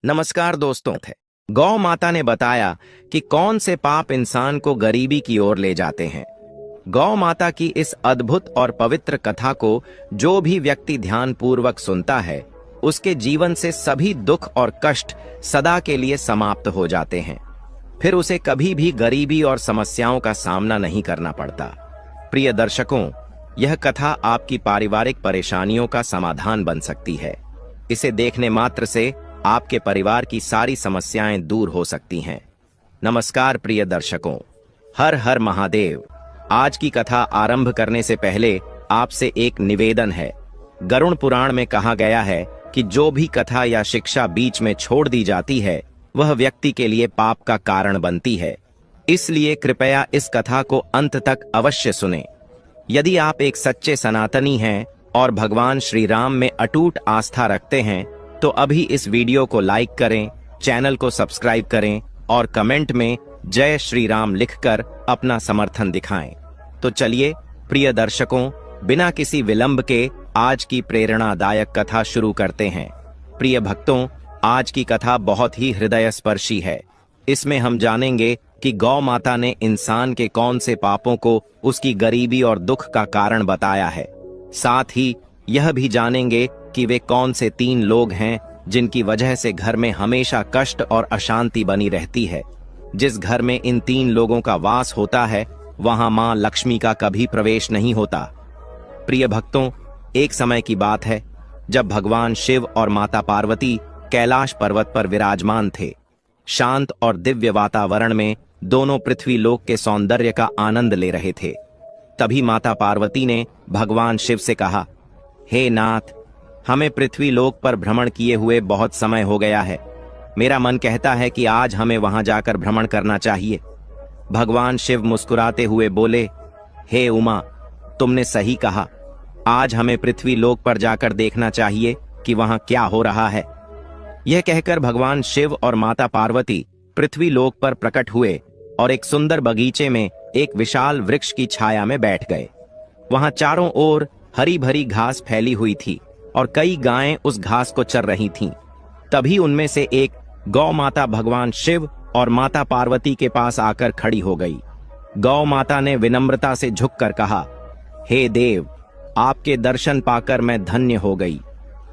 नमस्कार दोस्तों थे। गौ माता ने बताया कि कौन से पाप इंसान को गरीबी की ओर ले जाते हैं। गौ माता की इस अद्भुत और पवित्र कथा को जो भी व्यक्ति ध्यान पूर्वक सुनता है, उसके जीवन से सभी दुख और कष्ट सदा के लिए समाप्त हो जाते हैं। फिर उसे कभी भी गरीबी और समस्याओं का सामना नहीं करना पड़ता। प्रिय दर्शकों, यह कथा आपकी पारिवारिक परेशानियों का समाधान बन सकती है। इसे देखने मात्र से आपके परिवार की सारी समस्याएं दूर हो सकती हैं। नमस्कार प्रिय दर्शकों, हर हर महादेव। आज की कथा आरंभ करने से पहले आपसे एक निवेदन है। गरुड़ पुराण में कहा गया है कि जो भी कथा या शिक्षा बीच में छोड़ दी जाती है, वह व्यक्ति के लिए पाप का कारण बनती है। इसलिए कृपया इस कथा को अंत तक अवश्य सुनें। यदि आप एक सच्चे सनातनी हैं और भगवान श्री राम में अटूट आस्था रखते हैं, तो अभी इस वीडियो को लाइक करें, चैनल को सब्सक्राइब करें और कमेंट में जय श्री राम लिखकर अपना समर्थन दिखाएं। तो चलिए प्रिय दर्शकों, बिना किसी विलंब के आज की प्रेरणादायक कथा शुरू करते हैं। प्रिय भक्तों, आज की कथा बहुत ही हृदयस्पर्शी है। इसमें हम जानेंगे कि गौ माता ने इंसान के कौन से पापों को उसकी गरीबी और दुख का कारण बताया है। साथ ही यह भी जानेंगे कि वे कौन से 3 लोग हैं जिनकी वजह से घर में हमेशा कष्ट और अशांति बनी रहती है। जिस घर में इन 3 लोगों का वास होता है, वहां मां लक्ष्मी का कभी प्रवेश नहीं होता। प्रिय भक्तों, एक समय की बात है जब भगवान शिव और माता पार्वती कैलाश पर्वत पर विराजमान थे। शांत और दिव्य वातावरण में दोनों पृथ्वी लोक के सौंदर्य का आनंद ले रहे थे। तभी माता पार्वती ने भगवान शिव से कहा, हे नाथ, हमें पृथ्वी लोक पर भ्रमण किए हुए बहुत समय हो गया है। मेरा मन कहता है कि आज हमें वहां जाकर भ्रमण करना चाहिए। भगवान शिव मुस्कुराते हुए बोले, हे उमा, तुमने सही कहा। आज हमें पृथ्वी लोक पर जाकर देखना चाहिए कि वहां क्या हो रहा है। यह कहकर भगवान शिव और माता पार्वती पृथ्वी लोक पर प्रकट हुए और एक सुंदर बगीचे में एक विशाल वृक्ष की छाया में बैठ गए। वहां चारों ओर हरी भरी घास फैली हुई थी और कई गायें उस घास को चर रही थीं। तभी उनमें से एक गौ माता भगवान शिव और माता पार्वती के पास आकर खड़ी हो गई। गौ माता ने विनम्रता से झुककर कहा, हे देव, आपके दर्शन पाकर मैं धन्य हो गई।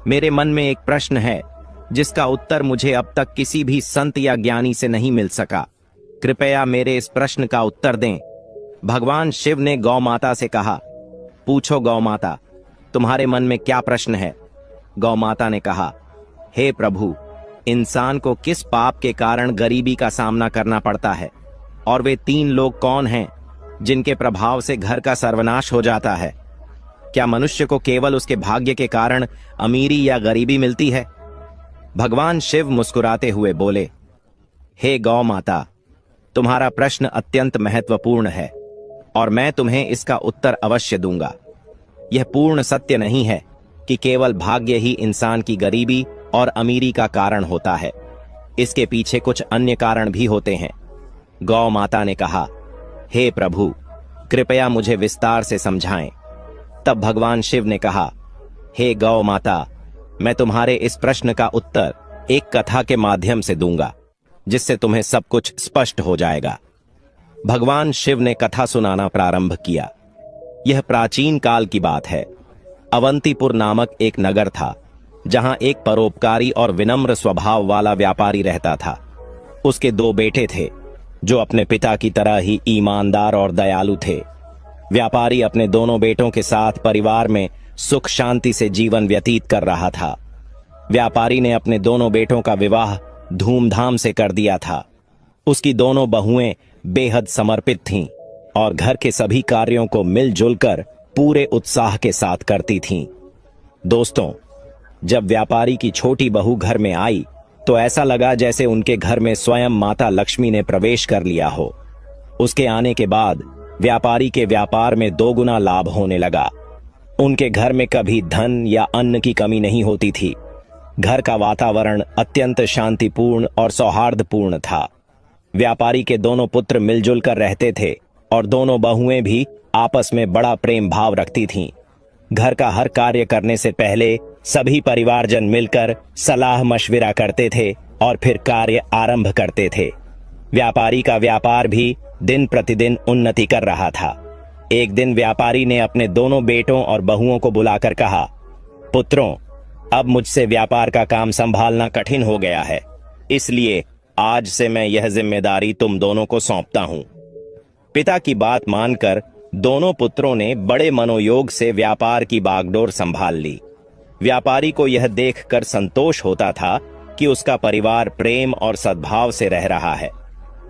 मेरे मन में एक प्रश्न है जिसका उत्तर मुझे अब तक किसी भी संत या ज्ञानी से नहीं मिल सका। कृपया मेरे इस प्रश्न का उत्तर दें। भगवान शिव ने गौ माता से कहा, पूछो गौ माता, तुम्हारे मन में क्या प्रश्न है। गौ माता ने कहा, हे प्रभु, इंसान को किस पाप के कारण गरीबी का सामना करना पड़ता है, और वे 3 लोग कौन हैं जिनके प्रभाव से घर का सर्वनाश हो जाता है। क्या मनुष्य को केवल उसके भाग्य के कारण अमीरी या गरीबी मिलती है। भगवान शिव मुस्कुराते हुए बोले, हे गौ माता, तुम्हारा प्रश्न अत्यंत महत्वपूर्ण है और मैं तुम्हें इसका उत्तर अवश्य दूंगा। यह पूर्ण सत्य नहीं है कि केवल भाग्य ही इंसान की गरीबी और अमीरी का कारण होता है। इसके पीछे कुछ अन्य कारण भी होते हैं। गौ माता ने कहा, हे प्रभु, कृपया मुझे विस्तार से समझाएं। तब भगवान शिव ने कहा, हे गौ माता, मैं तुम्हारे इस प्रश्न का उत्तर एक कथा के माध्यम से दूंगा, जिससे तुम्हें सब कुछ स्पष्ट हो जाएगा। भगवान शिव ने कथा सुनाना प्रारंभ किया। यह प्राचीन काल की बात है। अवंतीपुर नामक एक नगर था, जहां एक परोपकारी और विनम्र स्वभाव वाला व्यापारी रहता था। उसके 2 बेटे थे, जो अपने पिता की तरह ही ईमानदार और दयालु थे। व्यापारी अपने दोनों बेटों के साथ परिवार में सुख शांति से जीवन व्यतीत कर रहा था। व्यापारी ने अपने दोनों बेटों का विवाह धूमधाम से कर दिया था। उसकी दोनों बहुएं बेहद समर्पित थीं और घर के सभी कार्यों को मिलजुल कर पूरे उत्साह के साथ करती थीं। दोस्तों, जब व्यापारी की छोटी बहू घर में आई, तो ऐसा लगा जैसे उनके घर में स्वयं माता लक्ष्मी ने प्रवेश कर लिया हो। उसके आने के बाद व्यापारी के व्यापार में 2 गुना लाभ होने लगा। उनके घर में कभी धन या अन्न की कमी नहीं होती थी। घर का वातावरण अत्यंत शांतिपूर्ण और सौहार्दपूर्ण था। व्यापारी के दोनों पुत्र मिलजुल कर रहते थे और दोनों बहुएं भी आपस में बड़ा प्रेम भाव रखती थीं। घर का हर कार्य करने से पहले सभी परिवारजन मिलकर सलाह मशविरा करते थे और फिर कार्य आरंभ करते थे। व्यापारी का व्यापार भी दिन प्रतिदिन उन्नति कर रहा था। एक दिन व्यापारी ने अपने दोनों बेटों और बहुओं को बुलाकर कहा, पुत्रों, अब मुझसे व्यापार का काम संभालना कठिन हो गया है, इसलिए आज से मैं यह जिम्मेदारी तुम दोनों को सौंपता हूं। पिता की बात मानकर दोनों पुत्रों ने बड़े मनोयोग से व्यापार की बागडोर संभाल ली। व्यापारी को यह देखकर संतोष होता था कि उसका परिवार प्रेम और सद्भाव से रह रहा है।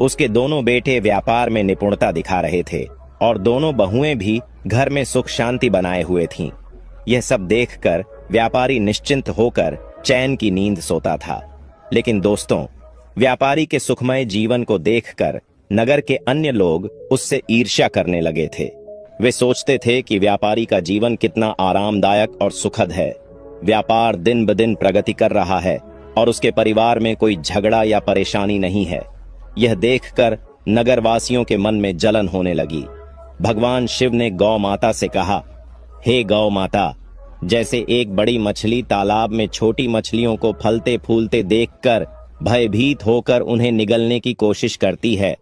उसके दोनों बेटे व्यापार में निपुणता दिखा रहे थे और दोनों बहुएं भी घर में सुख शांति बनाए हुए थीं। यह सब देखकर व्यापारी निश्चिंत होकर चैन की नींद सोता था। लेकिन दोस्तों, व्यापारी के सुखमय जीवन को देखकर नगर के अन्य लोग उससे ईर्ष्या करने लगे थे। वे सोचते थे कि व्यापारी का जीवन कितना आरामदायक और सुखद है। व्यापार दिन ब दिन प्रगति कर रहा है और उसके परिवार में कोई झगड़ा या परेशानी नहीं है। यह देखकर नगरवासियों के मन में जलन होने लगी। भगवान शिव ने गौ माता से कहा, हे गौ माता, जैसे एक बड़ी मछली तालाब में छोटी मछलियों को फलते फूलते देखकर भयभीत होकर उन्हें निगलने की कोशिश करती है,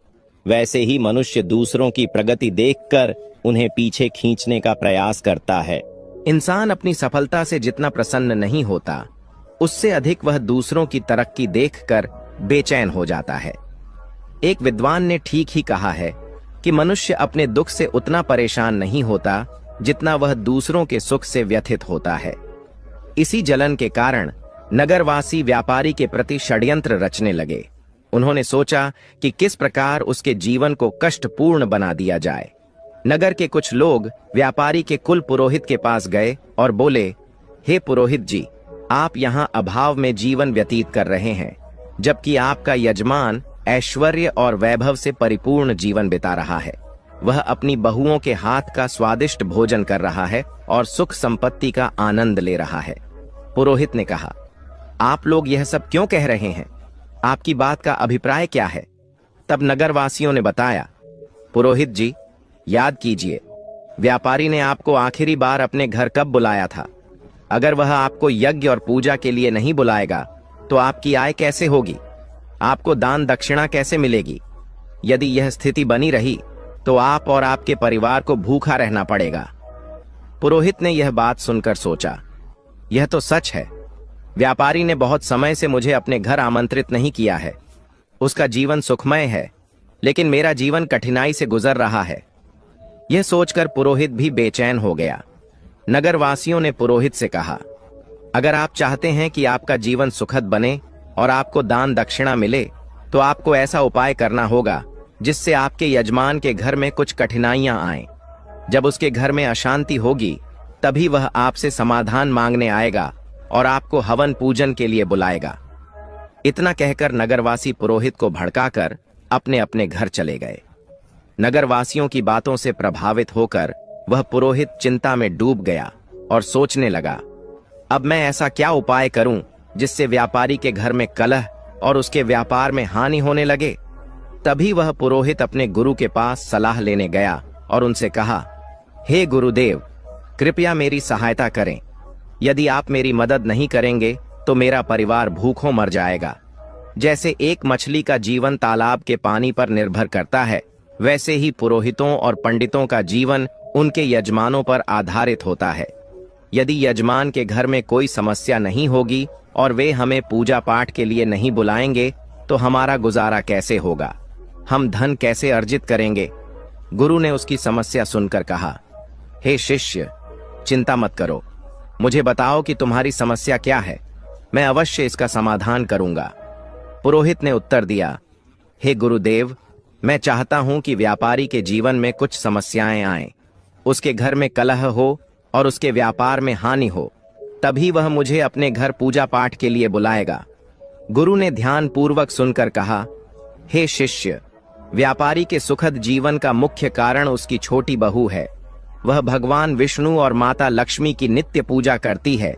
वैसे ही मनुष्य दूसरों की प्रगति देखकर उन्हें पीछे खींचने का प्रयास करता है। इंसान अपनी सफलता से जितना प्रसन्न नहीं होता, उससे अधिक वह दूसरों की तरक्की देखकर बेचैन हो जाता है। एक विद्वान ने ठीक ही कहा है कि मनुष्य अपने दुख से उतना परेशान नहीं होता जितना वह दूसरों के सुख से व्यथित होता है। इसी जलन के कारण नगरवासी व्यापारी के प्रति षड्यंत्र रचने लगे। उन्होंने सोचा कि किस प्रकार उसके जीवन को कष्टपूर्ण बना दिया जाए। नगर के कुछ लोग व्यापारी के कुल पुरोहित के पास गए और बोले, हे पुरोहित जी, आप यहाँ अभाव में जीवन व्यतीत कर रहे हैं, जबकि आपका यजमान ऐश्वर्य और वैभव से परिपूर्ण जीवन बिता रहा है। वह अपनी बहुओं के हाथ का स्वादिष्ट भोजन कर रहा है और सुख संपत्ति का आनंद ले रहा है। पुरोहित ने कहा, आप लोग यह सब क्यों कह रहे हैं? आपकी बात का अभिप्राय क्या है? तब नगरवासियों ने बताया, पुरोहित जी, याद कीजिए, व्यापारी ने आपको आखिरी बार अपने घर कब बुलाया था? अगर वह आपको यज्ञ और पूजा के लिए नहीं बुलाएगा तो आपकी आय कैसे होगी? आपको दान दक्षिणा कैसे मिलेगी? यदि यह स्थिति बनी रही तो आप और आपके परिवार को भूखा रहना पड़ेगा। पुरोहित ने यह बात सुनकर सोचा, यह तो सच है। व्यापारी ने बहुत समय से मुझे अपने घर आमंत्रित नहीं किया है। उसका जीवन सुखमय है, लेकिन मेरा जीवन कठिनाई से गुजर रहा है। यह सोचकर पुरोहित भी बेचैन हो गया। नगरवासियों ने पुरोहित से कहा, अगर आप चाहते हैं कि आपका जीवन सुखद बने और आपको दान दक्षिणा मिले, तो आपको ऐसा उपाय करना होगा जिससे आपके यजमान के घर में कुछ कठिनाइयां आएं। जब उसके घर में अशांति होगी, तभी वह आपसे समाधान मांगने आएगा और आपको हवन पूजन के लिए बुलाएगा। इतना कहकर नगरवासी पुरोहित को भड़काकर अपने अपने घर चले गए। नगरवासियों की बातों से प्रभावित होकर वह पुरोहित चिंता में डूब गया और सोचने लगा, अब मैं ऐसा क्या उपाय करूं जिससे व्यापारी के घर में कलह और उसके व्यापार में हानि होने लगे। तभी वह पुरोहित अपने गुरु के पास सलाह लेने गया और उनसे कहा, हे गुरुदेव, कृपया मेरी सहायता करें। यदि आप मेरी मदद नहीं करेंगे तो मेरा परिवार भूखों मर जाएगा। जैसे एक मछली का जीवन तालाब के पानी पर निर्भर करता है, वैसे ही पुरोहितों और पंडितों का जीवन उनके यजमानों पर आधारित होता है। यदि यजमान के घर में कोई समस्या नहीं होगी और वे हमें पूजा पाठ के लिए नहीं बुलाएंगे तो हमारा गुजारा कैसे होगा? हम धन कैसे अर्जित करेंगे? गुरु ने उसकी समस्या सुनकर कहा, हे शिष्य, चिंता मत करो, मुझे बताओ कि तुम्हारी समस्या क्या है, मैं अवश्य इसका समाधान करूंगा। पुरोहित ने उत्तर दिया, हे गुरुदेव, मैं चाहता हूं कि व्यापारी के जीवन में कुछ समस्याएं आएं, उसके घर में कलह हो और उसके व्यापार में हानि हो, तभी वह मुझे अपने घर पूजा पाठ के लिए बुलाएगा। गुरु ने ध्यान पूर्वक सुनकर कहा, हे शिष्य, व्यापारी के सुखद जीवन का मुख्य कारण उसकी छोटी बहू है। वह भगवान विष्णु और माता लक्ष्मी की नित्य पूजा करती है,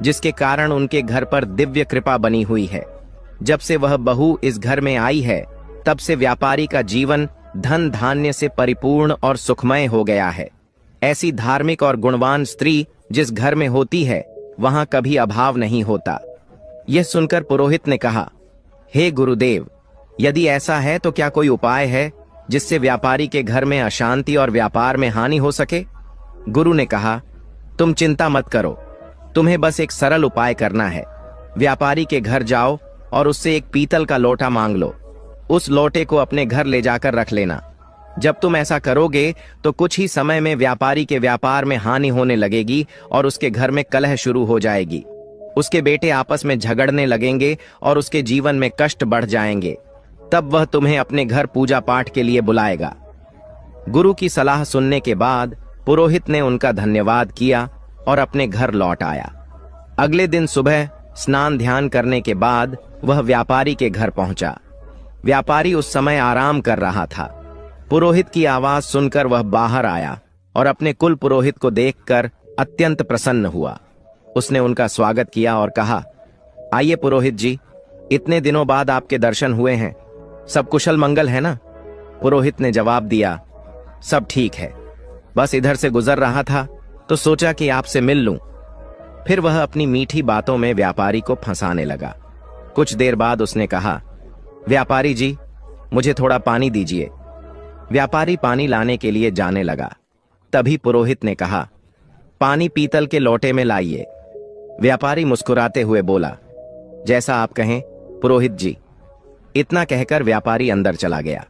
जिसके कारण उनके घर पर दिव्य कृपा बनी हुई है। जब से वह बहू इस घर में आई है, तब से व्यापारी का जीवन धन धान्य से परिपूर्ण और सुखमय हो गया है। ऐसी धार्मिक और गुणवान स्त्री जिस घर में होती है, वहां कभी अभाव नहीं होता। यह सुनकर पुरोहित ने कहा, हे गुरुदेव, यदि ऐसा है तो क्या कोई उपाय है जिससे व्यापारी के घर में अशांति और व्यापार में हानि हो सके? गुरु ने कहा, तुम चिंता मत करो, तुम्हें बस एक सरल उपाय करना है। व्यापारी के घर जाओ और उससे एक पीतल का लोटा मांग लो। उस लोटे को अपने घर ले जाकर रख लेना। जब तुम ऐसा करोगे तो कुछ ही समय में व्यापारी के व्यापार में हानि होने लगेगी और उसके घर में कलह शुरू हो जाएगी। उसके बेटे आपस में झगड़ने लगेंगे और उसके जीवन में कष्ट बढ़ जाएंगे। तब वह तुम्हें अपने घर पूजा पाठ के लिए बुलाएगा। गुरु की सलाह सुनने के बाद पुरोहित ने उनका धन्यवाद किया और अपने घर लौट आया। अगले दिन सुबह स्नान ध्यान करने के बाद वह व्यापारी के घर पहुंचा। व्यापारी उस समय आराम कर रहा था। पुरोहित की आवाज सुनकर वह बाहर आया और अपने कुल पुरोहित को देखकर अत्यंत प्रसन्न हुआ। उसने उनका स्वागत किया और कहा, आइए पुरोहित जी, इतने दिनों बाद आपके दर्शन हुए हैं। सब कुशल मंगल है ना? पुरोहित ने जवाब दिया, सब ठीक है, बस इधर से गुजर रहा था तो सोचा कि आपसे मिल लूं। फिर वह अपनी मीठी बातों में व्यापारी को फंसाने लगा। कुछ देर बाद उसने कहा, व्यापारी जी, मुझे थोड़ा पानी दीजिए। व्यापारी पानी लाने के लिए जाने लगा। तभी पुरोहित ने कहा, पानी पीतल के लोटे में लाइए। व्यापारी मुस्कुराते हुए बोला, जैसा आप कहें पुरोहित जी। इतना कहकर व्यापारी अंदर चला गया।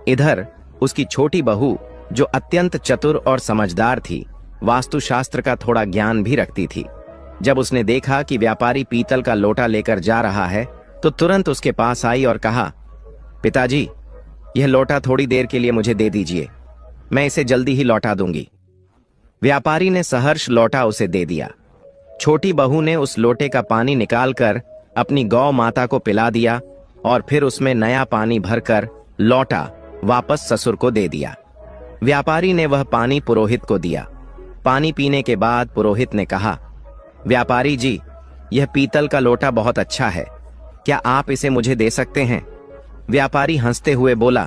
इधर उसकी छोटी बहू, जो अत्यंत चतुर और समझदार थी, वास्तुशास्त्र का थोड़ा ज्ञान भी रखती थी, जब उसने देखा कि व्यापारी पीतल का लोटा लेकर जा रहा है तो तुरंत उसके पास आई और कहा, पिताजी, यह लोटा थोड़ी देर के लिए मुझे दे दीजिए, मैं इसे जल्दी ही लौटा दूंगी। व्यापारी ने सहर्ष लोटा उसे दे दिया। छोटी बहू ने उस लोटे का पानी निकालकर अपनी गौ माता को पिला दिया और फिर उसमें नया पानी भरकर लौटा वापस ससुर को दे दिया। व्यापारी ने वह पानी पुरोहित को दिया। पानी पीने के बाद पुरोहित ने कहा, व्यापारी जी, यह पीतल का लोटा बहुत अच्छा है, क्या आप इसे मुझे दे सकते हैं? व्यापारी हंसते हुए बोला,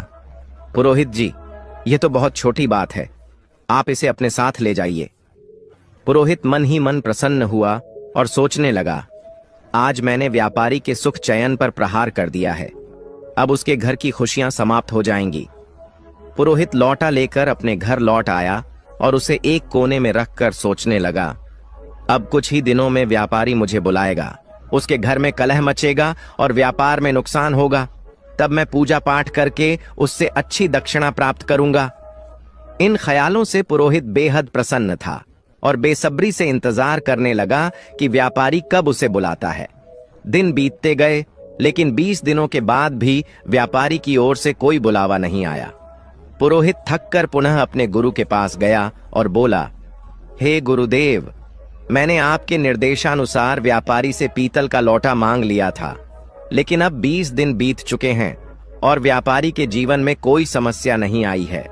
पुरोहित जी, यह तो बहुत छोटी बात है, आप इसे अपने साथ ले जाइए। पुरोहित मन ही मन प्रसन्न हुआ और सोचने लगा, आज मैंने व्यापारी के सुख चयन पर प्रहार कर दिया है, अब उसके घर की खुशियां समाप्त हो जाएंगी। पुरोहित लौटा लेकर अपने घर लौट आया और उसे एक कोने में रखकर सोचने लगा, अब कुछ ही दिनों में व्यापारी मुझे बुलाएगा, उसके घर में कलह मचेगा और व्यापार में नुकसान होगा। तब मैं पूजा पाठ करके उससे अच्छी दक्षिणा प्राप्त करूंगा। इन ख्यालों से पुरोहित बेहद प्रसन्न था और बेसब्री से इंतजार करने लगा कि व्यापारी कब उसे बुलाता है। दिन बीतते गए, लेकिन 20 दिनों के बाद भी व्यापारी की ओर से कोई बुलावा नहीं आया। पुरोहित थककर पुनः अपने गुरु के पास गया और बोला, हे गुरुदेव, मैंने आपके निर्देशानुसार व्यापारी से पीतल का लोटा मांग लिया था, लेकिन अब 20 दिन बीत चुके हैं और व्यापारी के जीवन में कोई समस्या नहीं आई है।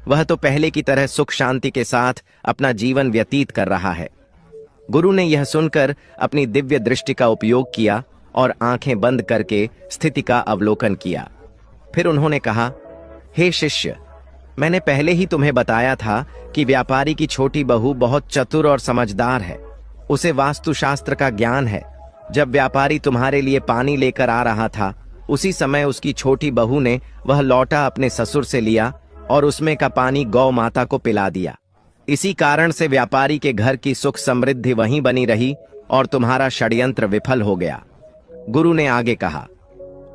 वह तो पहले की तरह सुख शांति के साथ अपना जीवन व्यतीत कर रहा है। गुरु ने यह सुनकर अपनी दिव्य दृष्टि का उपयोग किया और आंखें बंद करके स्थिति का अवलोकन किया। फिर उन्होंने कहा, हे शिष्य, मैंने पहले ही तुम्हें बताया था कि व्यापारी की छोटी बहू बहुत चतुर और समझदार है, उसे वास्तुशास्त्र का ज्ञान है। जब व्यापारी तुम्हारे लिए पानी लेकर आ रहा था, उसी समय उसकी छोटी बहू ने वह लौटा अपने ससुर से लिया और उसमें का पानी गौ माता को पिला दिया। इसी कारण से व्यापारी के घर की सुख समृद्धि वहीं बनी रही और तुम्हारा षड्यंत्र विफल हो गया। गुरु ने आगे कहा,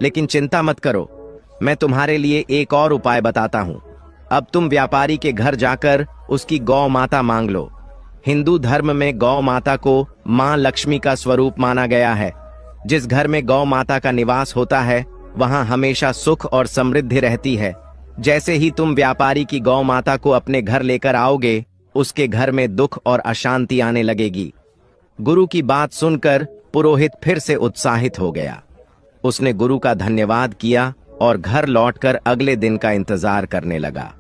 लेकिन चिंता मत करो, मैं तुम्हारे लिए एक और उपाय बताता हूं। अब तुम व्यापारी के घर जाकर उसकी गौ माता मांग लो। हिंदू धर्म में गौ माता को मां लक्ष्मी का स्वरूप माना गया है। जिस घर में गौ माता का निवास होता है, वहां हमेशा सुख और समृद्धि रहती है। जैसे ही तुम व्यापारी की गौ माता को अपने घर लेकर आओगे, उसके घर में दुख और अशांति आने लगेगी। गुरु की बात सुनकर पुरोहित फिर से उत्साहित हो गया। उसने गुरु का धन्यवाद किया और घर लौटकर अगले दिन का इंतजार करने लगा।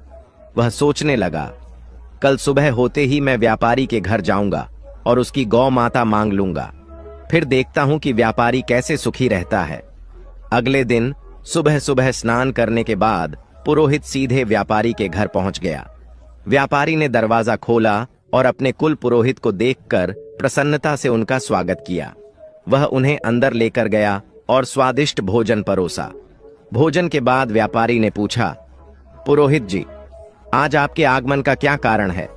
वह सोचने लगा, कल सुबह होते ही मैं व्यापारी के घर जाऊंगा और उसकी गौ माता मांग लूंगा, फिर देखता हूं कि व्यापारी कैसे सुखी रहता है। अगले दिन सुबह सुबह स्नान करने के बाद पुरोहित सीधे व्यापारी के घर पहुंच गया। व्यापारी ने दरवाजा खोला और अपने कुल पुरोहित को देखकर प्रसन्नता से उनका स्वागत किया। वह उन्हें अंदर लेकर गया और स्वादिष्ट भोजन परोसा। भोजन के बाद व्यापारी ने पूछा, पुरोहित जी, आज आपके आगमन का क्या कारण है?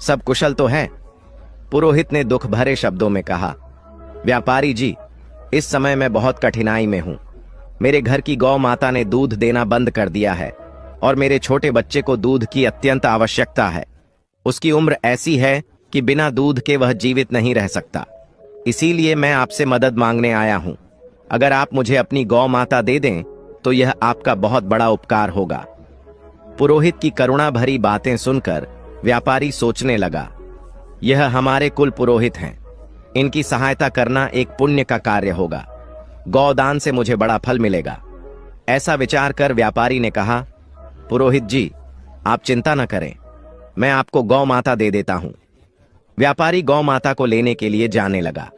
सब कुशल तो है? पुरोहित ने दुख भरे शब्दों में कहा, व्यापारी जी, इस समय मैं बहुत कठिनाई में हूं। मेरे घर की गौ माता ने दूध देना बंद कर दिया है और मेरे छोटे बच्चे को दूध की अत्यंत आवश्यकता है। उसकी उम्र ऐसी है कि बिना दूध के वह जीवित नहीं रह सकता। इसीलिए मैं आपसे मदद मांगने आया हूं। अगर आप मुझे अपनी गौ माता दे दें तो यह आपका बहुत बड़ा उपकार होगा। पुरोहित की करुणा भरी बातें सुनकर व्यापारी सोचने लगा, यह हमारे कुल पुरोहित हैं, इनकी सहायता करना एक पुण्य का कार्य होगा। गौदान से मुझे बड़ा फल मिलेगा। ऐसा विचार कर व्यापारी ने कहा, पुरोहित जी, आप चिंता न करें, मैं आपको गौ माता दे देता हूं। व्यापारी गौ माता को लेने के लिए जाने लगा।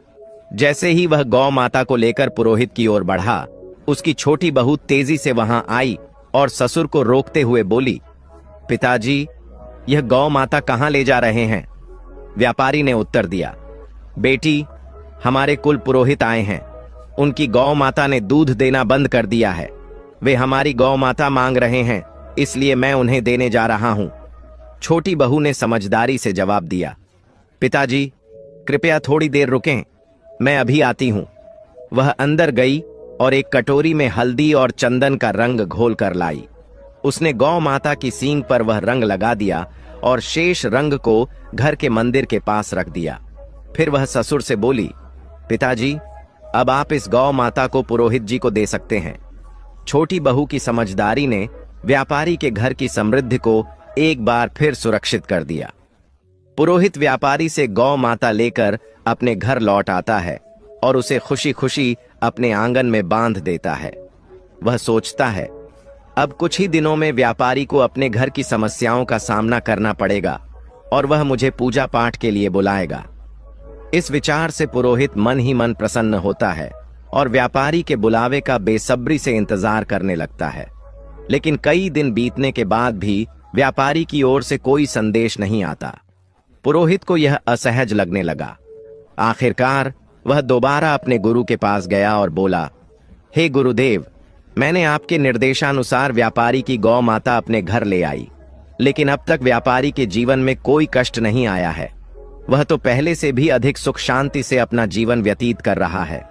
जैसे ही वह गौ माता को लेकर पुरोहित की ओर बढ़ा, उसकी छोटी बहू तेजी से वहां आई और ससुर को रोकते हुए बोली, पिताजी, यह गौ माता कहां ले जा रहे हैं? व्यापारी ने उत्तर दिया, बेटी, हमारे कुल पुरोहित आए हैं। उनकी गौ माता ने दूध देना बंद कर दिया है। वे हमारी गौ माता मांग रहे हैं, इसलिए मैं उन्हें देने जा रहा हूं। छोटी बहू ने समझदारी से जवाब दिया, पिताजी, कृपया थोड़ी देर रुकें, मैं अभी आती हूं। वह अंदर गई और एक कटोरी में हल्दी और चंदन का रंग घोल कर लाई। उसने गौ माता की सींग पर वह रंग लगा दिया और शेष रंग को घर के मंदिर के पास रख दिया। फिर वह ससुर से बोली, पिताजी, अब आप इस गौ माता को पुरोहित जी को दे सकते हैं। छोटी बहू की समझदारी ने व्यापारी के घर की समृद्धि को एक बार फिर सुरक्षित कर दिया। पुरोहित व्यापारी से गौ माता लेकर अपने घर लौट आता है और उसे खुशी खुशी अपने आंगन में बांध देता है। वह सोचता है, अब कुछ ही दिनों में व्यापारी को अपने घर की समस्याओं का सामना करना पड़ेगा और वह मुझे पूजा पाठ के लिए बुलाएगा। इस विचार से पुरोहित मन ही मन प्रसन्न होता है और व्यापारी के बुलावे का बेसब्री से इंतजार करने लगता है। लेकिन कई दिन बीतने के बाद भी व्यापारी की ओर से कोई संदेश नहीं आता। पुरोहित को यह असहज लगने लगा। आखिरकार वह दोबारा अपने गुरु के पास गया और बोला, हे गुरुदेव, मैंने आपके निर्देशानुसार व्यापारी की गौ माता अपने घर ले आई, लेकिन अब तक व्यापारी के जीवन में कोई कष्ट नहीं आया है। वह तो पहले से भी अधिक सुख शांति से अपना जीवन व्यतीत कर रहा है।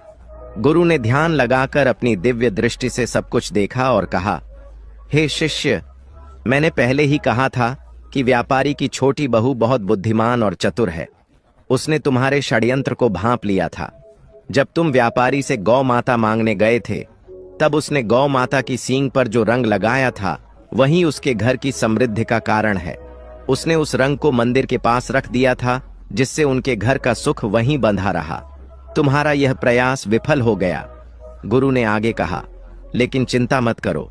गुरु ने ध्यान लगाकर अपनी दिव्य दृष्टि से सब कुछ देखा और कहा, हे शिष्य, मैंने पहले ही कहा था कि व्यापारी की छोटी बहू बहुत बुद्धिमान और चतुर है। उसने तुम्हारे षड्यंत्र को भांप लिया था। जब तुम व्यापारी से गौ माता मांगने गए थे, तब उसने गौ माता की सींग पर जो रंग लगाया था वही उसके घर की समृद्धि का कारण है। उसने उस रंग को मंदिर के पास रख दिया था, जिससे उनके घर का सुख वहीं बंधा रहा। तुम्हारा यह प्रयास विफल हो गया। गुरु ने आगे कहा, लेकिन चिंता मत करो,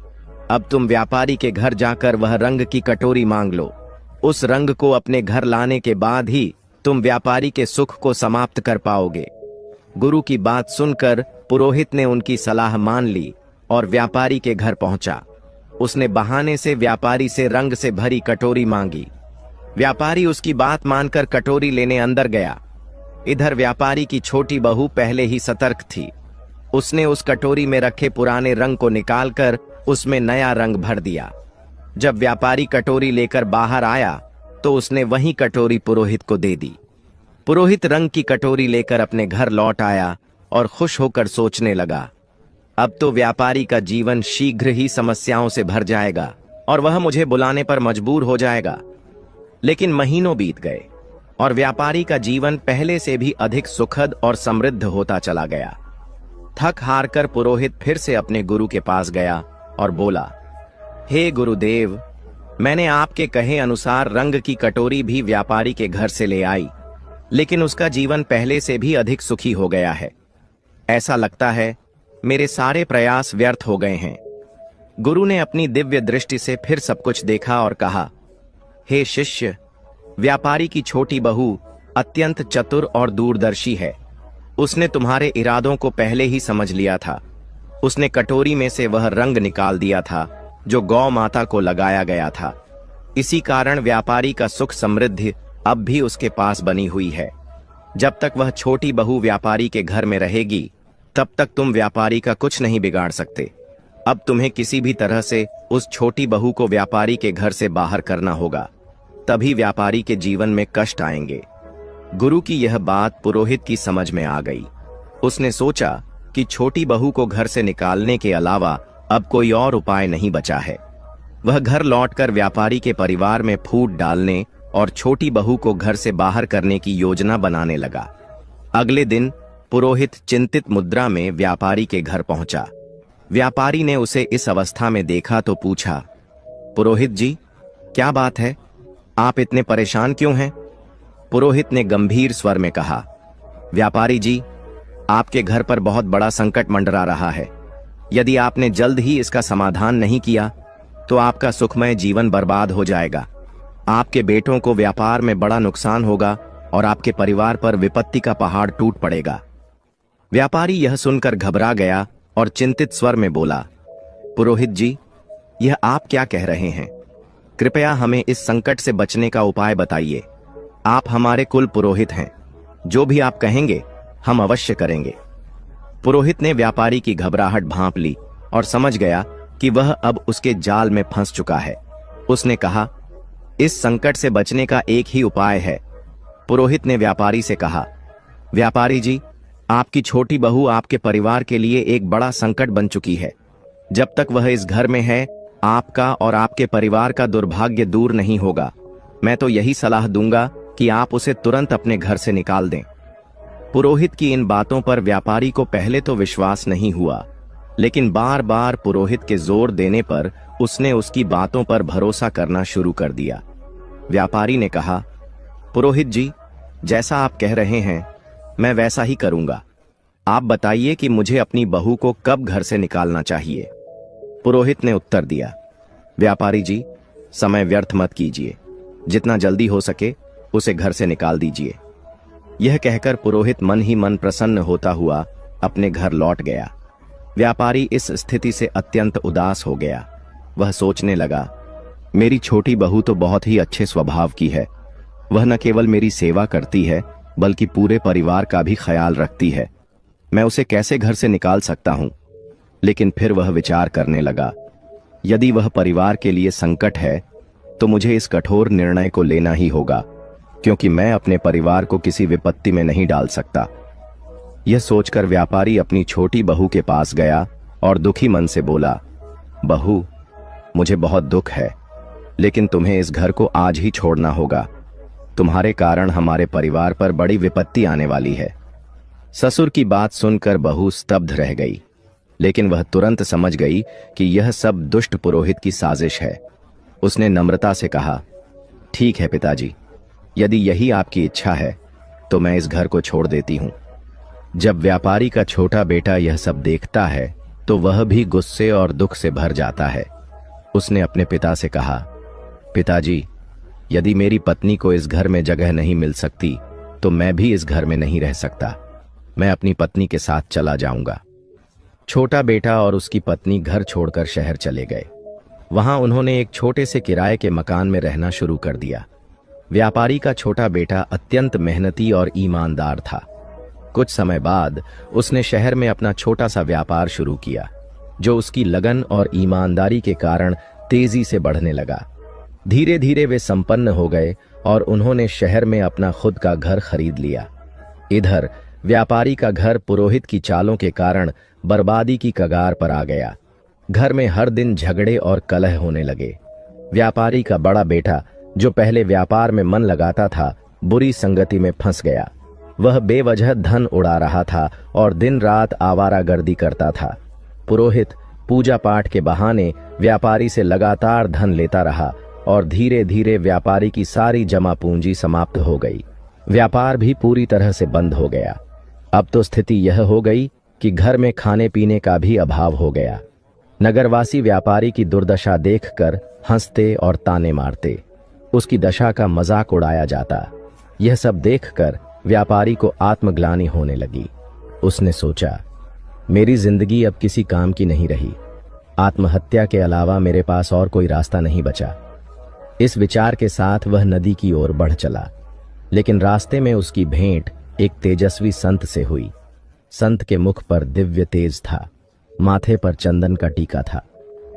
अब तुम व्यापारी के घर जाकर वह रंग की कटोरी मांग लो। उस रंग को अपने घर लाने के बाद ही तुम व्यापारी के सुख को समाप्त कर पाओगे। गुरु की बात सुनकर पुरोहित ने उनकी सलाह मान ली और व्यापारी के घर पहुंचा। उसने बहाने से व्यापारी से रंग से भरी कटोरी मांगी। व्यापारी उसकी बात मानकर कटोरी लेने अंदर गया। इधर व्यापारी की छोटी बहू पहले ही सतर्क थी। उसने उस कटोरी में रखे पुराने रंग को निकालकर उसमें नया रंग भर दिया। जब व्यापारी कटोरी लेकर बाहर आया तो उसने वही कटोरी पुरोहित को दे दी। पुरोहित रंग की कटोरी लेकर अपने घर लौट आया और खुश होकर सोचने लगा, अब तो व्यापारी का जीवन शीघ्र ही समस्याओं से भर जाएगा और वह मुझे बुलाने पर मजबूर हो जाएगा। लेकिन महीनों बीत गए और व्यापारी का जीवन पहले से भी अधिक सुखद और समृद्ध होता चला गया। थक हार कर पुरोहित फिर से अपने गुरु के पास गया और बोला, हे गुरुदेव, मैंने आपके कहे अनुसार रंग की कटोरी भी व्यापारी के घर से ले आई, लेकिन उसका जीवन पहले से भी अधिक सुखी हो गया है। ऐसा लगता है मेरे सारे प्रयास व्यर्थ हो गए हैं। गुरु ने अपनी दिव्य दृष्टि से फिर सब कुछ देखा और कहा, हे शिष्य, व्यापारी की छोटी बहू अत्यंत चतुर और दूरदर्शी है। उसने तुम्हारे इरादों को पहले ही समझ लिया था। उसने कटोरी में से वह रंग निकाल दिया था जो गौ माता को लगाया गया था। इसी कारण व्यापारी का सुख समृद्धि अब भी उसके पास बनी हुई है। जब तक वह छोटी बहू व्यापारी के घर में रहेगी, तब तक तुम व्यापारी का कुछ नहीं बिगाड़ सकते। अब तुम्हें किसी भी तरह से उस छोटी बहू को व्यापारी के घर से बाहर करना होगा, तभी व्यापारी के जीवन में कष्ट आएंगे। गुरु की यह बात पुरोहित की समझ में आ गई। उसने सोचा कि छोटी बहू को घर से निकालने के अलावा अब कोई और उपाय नहीं बचा है। वह घर लौटकर व्यापारी के परिवार में फूट डालने और छोटी बहू को घर से बाहर करने की योजना बनाने लगा। अगले दिन पुरोहित चिंतित मुद्रा में व्यापारी के घर पहुंचा। व्यापारी ने उसे इस अवस्था में देखा तो पूछा, पुरोहित जी, क्या बात है? आप इतने परेशान क्यों हैं? पुरोहित ने गंभीर स्वर में कहा, व्यापारी जी, आपके घर पर बहुत बड़ा संकट मंडरा रहा है। यदि आपने जल्द ही इसका समाधान नहीं किया तो आपका सुखमय जीवन बर्बाद हो जाएगा। आपके बेटों को व्यापार में बड़ा नुकसान होगा और आपके परिवार पर विपत्ति का पहाड़ टूट पड़ेगा। व्यापारी यह सुनकर घबरा गया और चिंतित स्वर में बोला, पुरोहित जी, यह आप क्या कह रहे हैं? कृपया हमें इस संकट से बचने का उपाय बताइए। आप हमारे कुल पुरोहित हैं, जो भी आप कहेंगे हम अवश्य करेंगे। पुरोहित ने व्यापारी की घबराहट भांप ली और समझ गया कि वह अब उसके जाल में फंस चुका है। उसने कहा, इस संकट से बचने का एक ही उपाय है। पुरोहित ने व्यापारी से कहा, व्यापारी जी, आपकी छोटी बहू आपके परिवार के लिए एक बड़ा संकट बन चुकी है। जब तक वह इस घर में है, आपका और आपके परिवार का दुर्भाग्य दूर नहीं होगा। मैं तो यही सलाह दूंगा कि आप उसे तुरंत अपने घर से निकाल दें। पुरोहित की इन बातों पर व्यापारी को पहले तो विश्वास नहीं हुआ, लेकिन बार बार पुरोहित के जोर देने पर उसने उसकी बातों पर भरोसा करना शुरू कर दिया। व्यापारी ने कहा, पुरोहित जी, जैसा आप कह रहे हैं मैं वैसा ही करूंगा। आप बताइए कि मुझे अपनी बहू को कब घर से निकालना चाहिए? पुरोहित ने उत्तर दिया, व्यापारी जी, समय व्यर्थ मत कीजिए। जितना जल्दी हो सके उसे घर से निकाल दीजिए। यह कहकर पुरोहित मन ही मन प्रसन्न होता हुआ अपने घर लौट गया। व्यापारी इस स्थिति से अत्यंत उदास हो गया। वह सोचने लगा, मेरी छोटी बहू तो बहुत ही अच्छे स्वभाव की है। वह न केवल मेरी सेवा करती है बल्कि पूरे परिवार का भी ख्याल रखती है। मैं उसे कैसे घर से निकाल सकता हूं? लेकिन फिर वह विचार करने लगा, यदि वह परिवार के लिए संकट है तो मुझे इस कठोर निर्णय को लेना ही होगा, क्योंकि मैं अपने परिवार को किसी विपत्ति में नहीं डाल सकता। यह सोचकर व्यापारी अपनी छोटी बहू के पास गया और दुखी मन से बोला, बहू, मुझे बहुत दुख है, लेकिन तुम्हें इस घर को आज ही छोड़ना होगा। तुम्हारे कारण हमारे परिवार पर बड़ी विपत्ति आने वाली है। ससुर की बात सुनकर बहू स्तब्ध रह गई, लेकिन वह तुरंत समझ गई कि यह सब दुष्ट पुरोहित की साजिश है। उसने नम्रता से कहा, ठीक है पिताजी, यदि यही आपकी इच्छा है तो मैं इस घर को छोड़ देती हूं। जब व्यापारी का छोटा बेटा यह सब देखता है तो वह भी गुस्से और दुख से भर जाता है। उसने अपने पिता से कहा, पिताजी, यदि मेरी पत्नी को इस घर में जगह नहीं मिल सकती तो मैं भी इस घर में नहीं रह सकता। मैं अपनी पत्नी के साथ चला जाऊंगा। छोटा बेटा और उसकी पत्नी घर छोड़कर शहर चले गए। वहां उन्होंने एक छोटे से किराए के मकान में रहना शुरू कर दिया। व्यापारी का छोटा बेटा अत्यंत मेहनती और ईमानदार था। कुछ समय बाद उसने शहर में अपना छोटा सा व्यापार शुरू किया, जो उसकी लगन और ईमानदारी के कारण तेजी से बढ़ने लगा। धीरे धीरे वे संपन्न हो गए और उन्होंने शहर में अपना खुद का घर खरीद लिया। इधर व्यापारी का घर पुरोहित की चालों के कारण बर्बादी की कगार पर आ गया। घर में हर दिन झगड़े और कलह होने लगे। व्यापारी का बड़ा बेटा, जो पहले व्यापार में मन लगाता था, बुरी संगति में फंस गया। वह बेवजह धन उड़ा रहा था और दिन रात आवारागर्दी करता था। पुरोहित पूजा पाठ के बहाने व्यापारी से लगातार धन लेता रहा और धीरे धीरे व्यापारी की सारी जमा पूंजी समाप्त हो गई। व्यापार भी पूरी तरह से बंद हो गया। अब तो स्थिति यह हो गई कि घर में खाने पीने का भी अभाव हो गया। नगरवासी व्यापारी की दुर्दशा देखकर हंसते और ताने मारते। उसकी दशा का मजाक उड़ाया जाता। यह सब देखकर व्यापारी को आत्मग्लानि होने लगी। उसने सोचा, मेरी जिंदगी अब किसी काम की नहीं रही। आत्महत्या के अलावा मेरे पास और कोई रास्ता नहीं बचा। इस विचार के साथ वह नदी की ओर बढ़ चला, लेकिन रास्ते में उसकी भेंट एक तेजस्वी संत से हुई। संत के मुख पर दिव्य तेज था, माथे पर चंदन का टीका था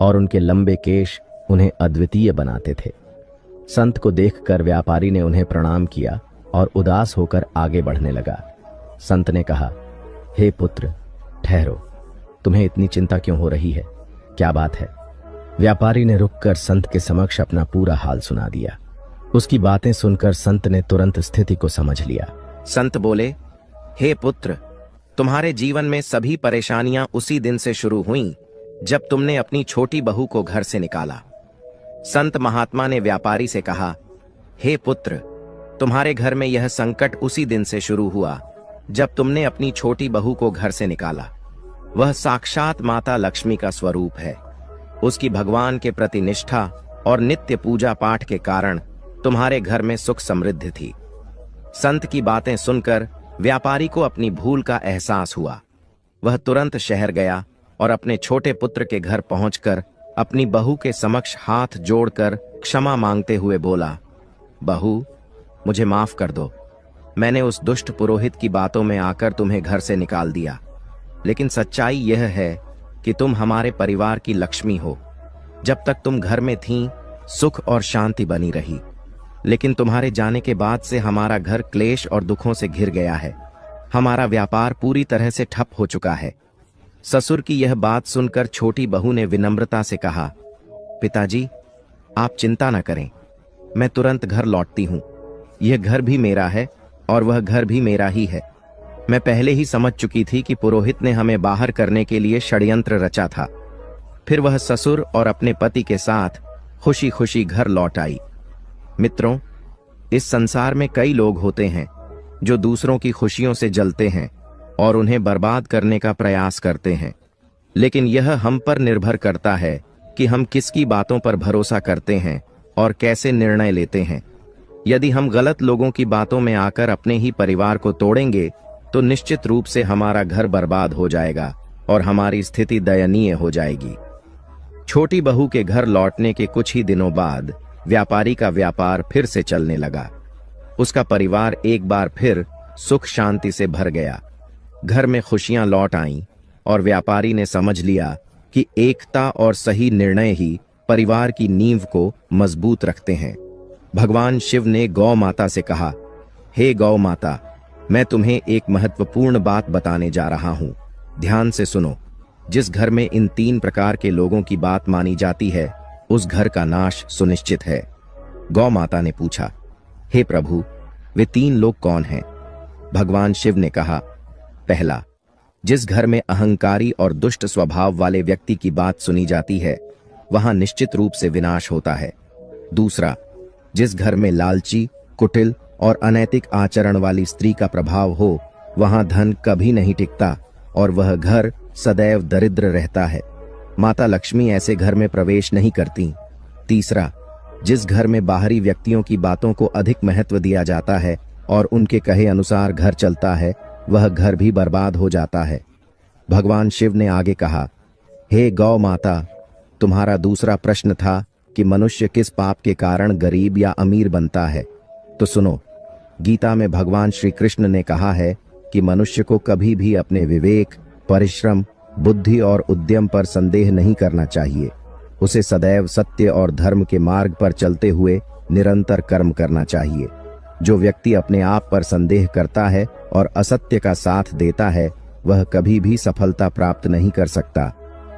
और उनके लंबे केश उन्हें अद्वितीय बनाते थे। संत को देखकर व्यापारी ने उन्हें प्रणाम किया और उदास होकर आगे बढ़ने लगा। संत ने कहा, हे पुत्र, ठहरो, तुम्हें इतनी चिंता क्यों हो रही है? क्या बात है? व्यापारी ने रुककर संत के समक्ष अपना पूरा हाल सुना दिया। उसकी बातें सुनकर संत ने तुरंत स्थिति को समझ लिया। संत बोले, हे पुत्र, तुम्हारे जीवन में सभी परेशानियां उसी दिन से शुरू हुईं जब तुमने अपनी छोटी बहू को घर से निकाला। संत महात्मा ने व्यापारी से कहा, हे पुत्र, तुम्हारे घर में यह संकट उसी दिन से शुरू हुआ जब तुमने अपनी छोटी बहू को घर से निकाला। वह साक्षात माता लक्ष्मी का स्वरूप है। उसकी भगवान के प्रति निष्ठा और नित्य पूजा पाठ के कारण तुम्हारे घर में सुख समृद्धि थी। संत की बातें सुनकर व्यापारी को अपनी भूल का एहसास हुआ। वह तुरंत शहर गया और अपने छोटे पुत्र के घर पहुंचकर अपनी बहू के समक्ष हाथ जोड़कर क्षमा मांगते हुए बोला, बहू, मुझे माफ कर दो। मैंने उस दुष्ट पुरोहित की बातों में आकर तुम्हें घर से निकाल दिया, लेकिन सच्चाई यह है कि तुम हमारे परिवार की लक्ष्मी हो। जब तक तुम घर में थीं, सुख और शांति बनी रही, लेकिन तुम्हारे जाने के बाद से हमारा घर क्लेश और दुखों से घिर गया है। हमारा व्यापार पूरी तरह से ठप हो चुका है। ससुर की यह बात सुनकर छोटी बहू ने विनम्रता से कहा, पिताजी, आप चिंता न करें, मैं तुरंत घर लौटती हूँ। यह घर भी मेरा है और वह घर भी मेरा ही है। मैं पहले ही समझ चुकी थी कि पुरोहित ने हमें बाहर करने के लिए षड्यंत्र रचा था। फिर वह ससुर और अपने पति के साथ खुशी खुशी घर लौट आई। मित्रों, इस संसार में कई लोग होते हैं जो दूसरों की खुशियों से जलते हैं और उन्हें बर्बाद करने का प्रयास करते हैं, लेकिन यह हम पर निर्भर करता है कि हम किसकी बातों पर भरोसा करते हैं और कैसे निर्णय लेते हैं। यदि हम गलत लोगों की बातों में आकर अपने ही परिवार को तोड़ेंगे तो निश्चित रूप से हमारा घर बर्बाद हो जाएगा और हमारी स्थिति दयनीय हो जाएगी। छोटी बहू के घर लौटने के कुछ ही दिनों बाद व्यापारी का व्यापार फिर से चलने लगा। उसका परिवार एक बार फिर सुख शांति से भर गया। घर में खुशियां लौट आईं और व्यापारी ने समझ लिया कि एकता और सही निर्णय ही परिवार की नींव को मजबूत रखते हैं। भगवान शिव ने गौ माता से कहा, हे गौ माता, मैं तुम्हें एक महत्वपूर्ण बात बताने जा रहा हूं। ध्यान से सुनो। जिस घर में इन 3 प्रकार के लोगों की बात मानी जाती है, उस घर का नाश सुनिश्चित है। गौ माता ने पूछा, हे प्रभु, वे 3 लोग कौन हैं? भगवान शिव ने कहा, पहला, जिस घर में अहंकारी और दुष्ट स्वभाव वाले व्यक्ति की बात सुनी जाती है, वहां निश्चित रूप से विनाश होता है। दूसरा, जिस घर में लालची, कुटिल और अनैतिक आचरण वाली स्त्री का प्रभाव हो, वहां धन कभी नहीं टिकता और वह घर सदैव दरिद्र रहता है। माता लक्ष्मी ऐसे घर में प्रवेश नहीं करती। तीसरा, जिस घर में बाहरी व्यक्तियों की बातों को अधिक महत्व दिया जाता है और उनके कहे अनुसार घर चलता है, वह घर भी बर्बाद हो जाता है। भगवान शिव ने आगे कहा, हे गौ माता, तुम्हारा दूसरा प्रश्न था कि मनुष्य किस पाप के कारण गरीब या अमीर बनता है। तो सुनो, गीता में भगवान श्री कृष्ण ने कहा है कि मनुष्य को कभी भी अपने विवेक, परिश्रम, बुद्धि और उद्यम पर संदेह नहीं करना चाहिए। उसे सदैव सत्य और धर्म के मार्ग पर चलते हुए निरंतर कर्म करना चाहिए। जो व्यक्ति अपने आप पर संदेह करता है और असत्य का साथ देता है, वह कभी भी सफलता प्राप्त नहीं कर सकता।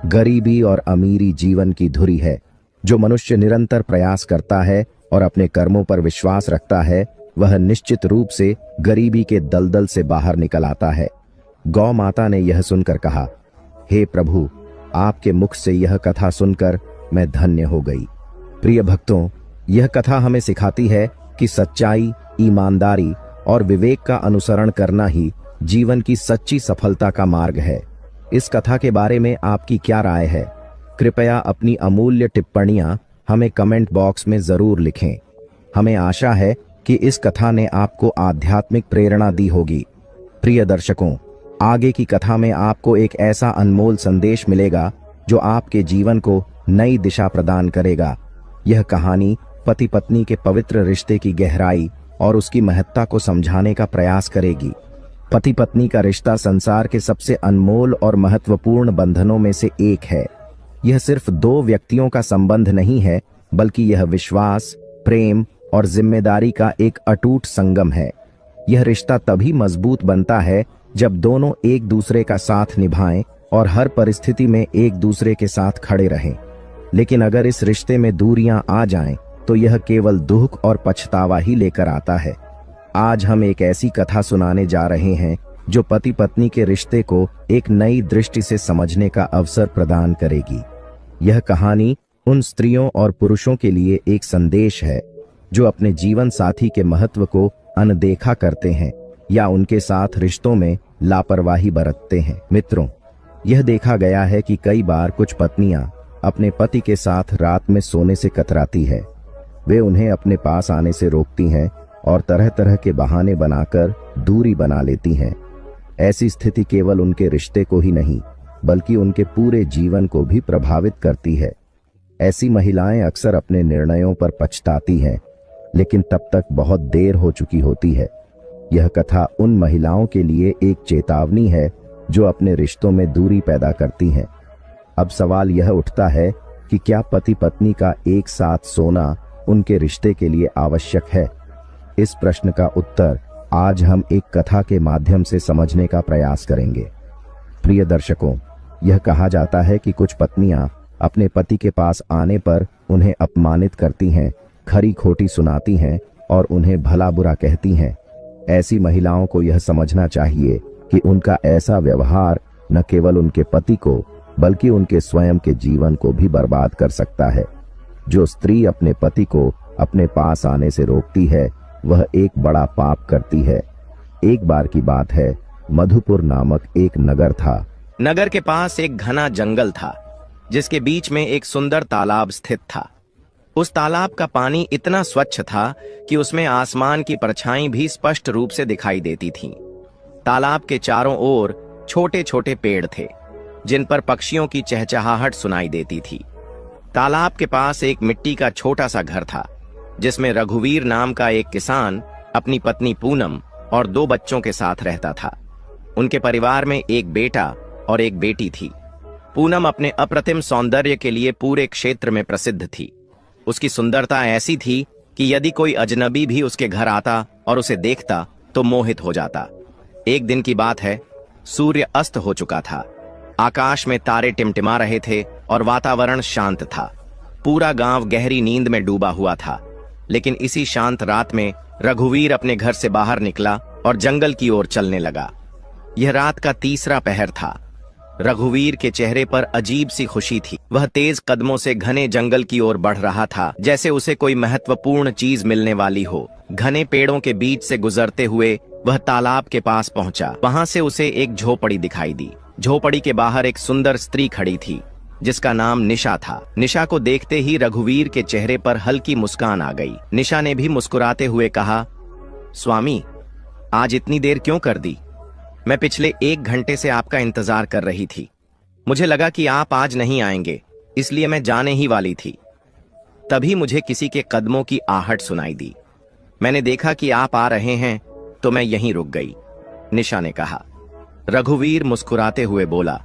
गरीबी और अमीरी जीवन की धुरी है। जो मनुष्य निरंतर प्रयास करता है और अपने कर्मों पर विश्वास रखता है, वह निश्चित रूप से गरीबी के दलदल से बाहर निकल आता है। गौ माता ने यह सुनकर कहा, हे प्रभु, आपके मुख से यह कथा सुनकर मैं धन्य हो गई। प्रिय भक्तों, यह कथा हमें सिखाती है कि सच्चाई, ईमानदारी और विवेक का अनुसरण करना ही जीवन की सच्ची सफलता का मार्ग है। इस कथा के बारे में आपकी क्या राय है? कृपया अपनी अमूल्य टिप्पणियां हमें कमेंट बॉक्स में जरूर लिखें। हमें आशा है कि इस कथा ने आपको आध्यात्मिक प्रेरणा दी होगी। प्रिय दर्शकों, आगे की कथा में आपको एक ऐसा अनमोल संदेश मिलेगा जो आपके जीवन को नई दिशा प्रदान करेगा। यह कहानी पति पत्नी के पवित्र रिश्ते की गहराई और उसकी महत्ता को समझाने का प्रयास करेगी। पति पत्नी का रिश्ता संसार के सबसे अनमोल और महत्वपूर्ण बंधनों में से एक है। यह सिर्फ दो व्यक्तियों का संबंध नहीं है, बल्कि यह विश्वास, प्रेम और जिम्मेदारी का एक अटूट संगम है। यह रिश्ता तभी मजबूत बनता है जब दोनों एक दूसरे का साथ निभाएं और हर परिस्थिति में एक दूसरे के साथ खड़े रहें। लेकिन अगर इस रिश्ते में दूरियां आ जाएं, तो यह केवल दुख और पछतावा ही लेकर आता है। आज हम एक ऐसी कथा सुनाने जा रहे हैं जो पति पत्नी के रिश्ते को एक नई दृष्टि से समझने का अवसर प्रदान करेगी। यह कहानी उन स्त्रियों और पुरुषों के लिए एक संदेश है जो अपने जीवन साथी के महत्व को अनदेखा करते हैं या उनके साथ रिश्तों में लापरवाही बरतते हैं। मित्रों, यह देखा गया है कि कई बार कुछ पत्नियां अपने पति के साथ रात में सोने से कतराती है। वे उन्हें अपने पास आने से रोकती हैं और तरह तरह के बहाने बनाकर दूरी बना लेती हैं। ऐसी स्थिति केवल उनके रिश्ते को ही नहीं, बल्कि उनके पूरे जीवन को भी प्रभावित करती है। ऐसी महिलाएं अक्सर अपने निर्णयों पर पछताती हैं, लेकिन तब तक बहुत देर हो चुकी होती है। यह कथा उन महिलाओं के लिए एक चेतावनी है जो अपने रिश्तों में दूरी पैदा करती हैं। अब सवाल यह उठता है कि क्या पति पत्नी का एक साथ सोना उनके रिश्ते के लिए आवश्यक है? इस प्रश्न का उत्तर आज हम एक कथा के माध्यम से समझने का प्रयास करेंगे। प्रिय दर्शकों, यह कहा जाता है कि कुछ पत्नियां अपने पति के पास आने पर उन्हें अपमानित करती हैं, खरी खोटी सुनाती हैं और उन्हें भला बुरा कहती हैं। ऐसी महिलाओं को यह समझना चाहिए कि उनका ऐसा व्यवहार न केवल उनके पति को, बल्कि उनके स्वयं के जीवन को भी बर्बाद कर सकता है। जो स्त्री अपने पति को अपने पास आने से रोकती है, वह एक बड़ा पाप करती है। एक बार की बात है, मधुपुर नामक एक नगर था। नगर के पास एक घना जंगल था, जिसके बीच में एक सुंदर तालाब स्थित था। उस तालाब का पानी इतना स्वच्छ था कि उसमें आसमान की परछाई भी स्पष्ट रूप से दिखाई देती थीं। तालाब के चारों ओर छोटे छोटे पेड़ थे, जिन पर पक्षियों की चहचहाहट सुनाई देती थी। तालाब के पास एक मिट्टी का छोटा सा घर था, जिसमें रघुवीर नाम का एक किसान अपनी पत्नी पूनम और 2 बच्चों के साथ रहता था। उनके परिवार में एक बेटा और एक बेटी थी। पूनम अपने अप्रतिम सौंदर्य के लिए पूरे क्षेत्र में प्रसिद्ध थी। उसकी सुंदरता ऐसी थी कि यदि कोई अजनबी भी उसके घर आता और उसे देखता तो मोहित हो जाता। एक दिन की बात है, सूर्य अस्त हो चुका था। आकाश में तारे टिमटिमा रहे थे और वातावरण शांत था। पूरा गांव गहरी नींद में डूबा हुआ था। लेकिन इसी शांत रात में रघुवीर अपने घर से बाहर निकला और जंगल की ओर चलने लगा। यह रात का 3रा पहर था। रघुवीर के चेहरे पर अजीब सी खुशी थी। वह तेज कदमों से घने जंगल की ओर बढ़ रहा था, जैसे उसे कोई महत्वपूर्ण चीज मिलने वाली हो। घने पेड़ों के बीच से गुजरते हुए वह तालाब के पास पहुंचा। वहां से उसे एक झोपड़ी दिखाई दी। झोपड़ी के बाहर एक सुंदर स्त्री खड़ी थी, जिसका नाम निशा था। निशा को देखते ही रघुवीर के चेहरे पर हल्की मुस्कान आ गई। निशा ने भी मुस्कुराते हुए कहा, स्वामी, आज इतनी देर क्यों कर दी? मैं पिछले 1 घंटे से आपका इंतजार कर रही थी। मुझे लगा कि आप आज नहीं आएंगे, इसलिए मैं जाने ही वाली थी। तभी मुझे किसी के कदमों की आहट सुनाई दी। मैंने देखा कि आप आ रहे हैं, तो मैं यहीं रुक गई, निशा ने कहा। रघुवीर मुस्कुराते हुए बोला,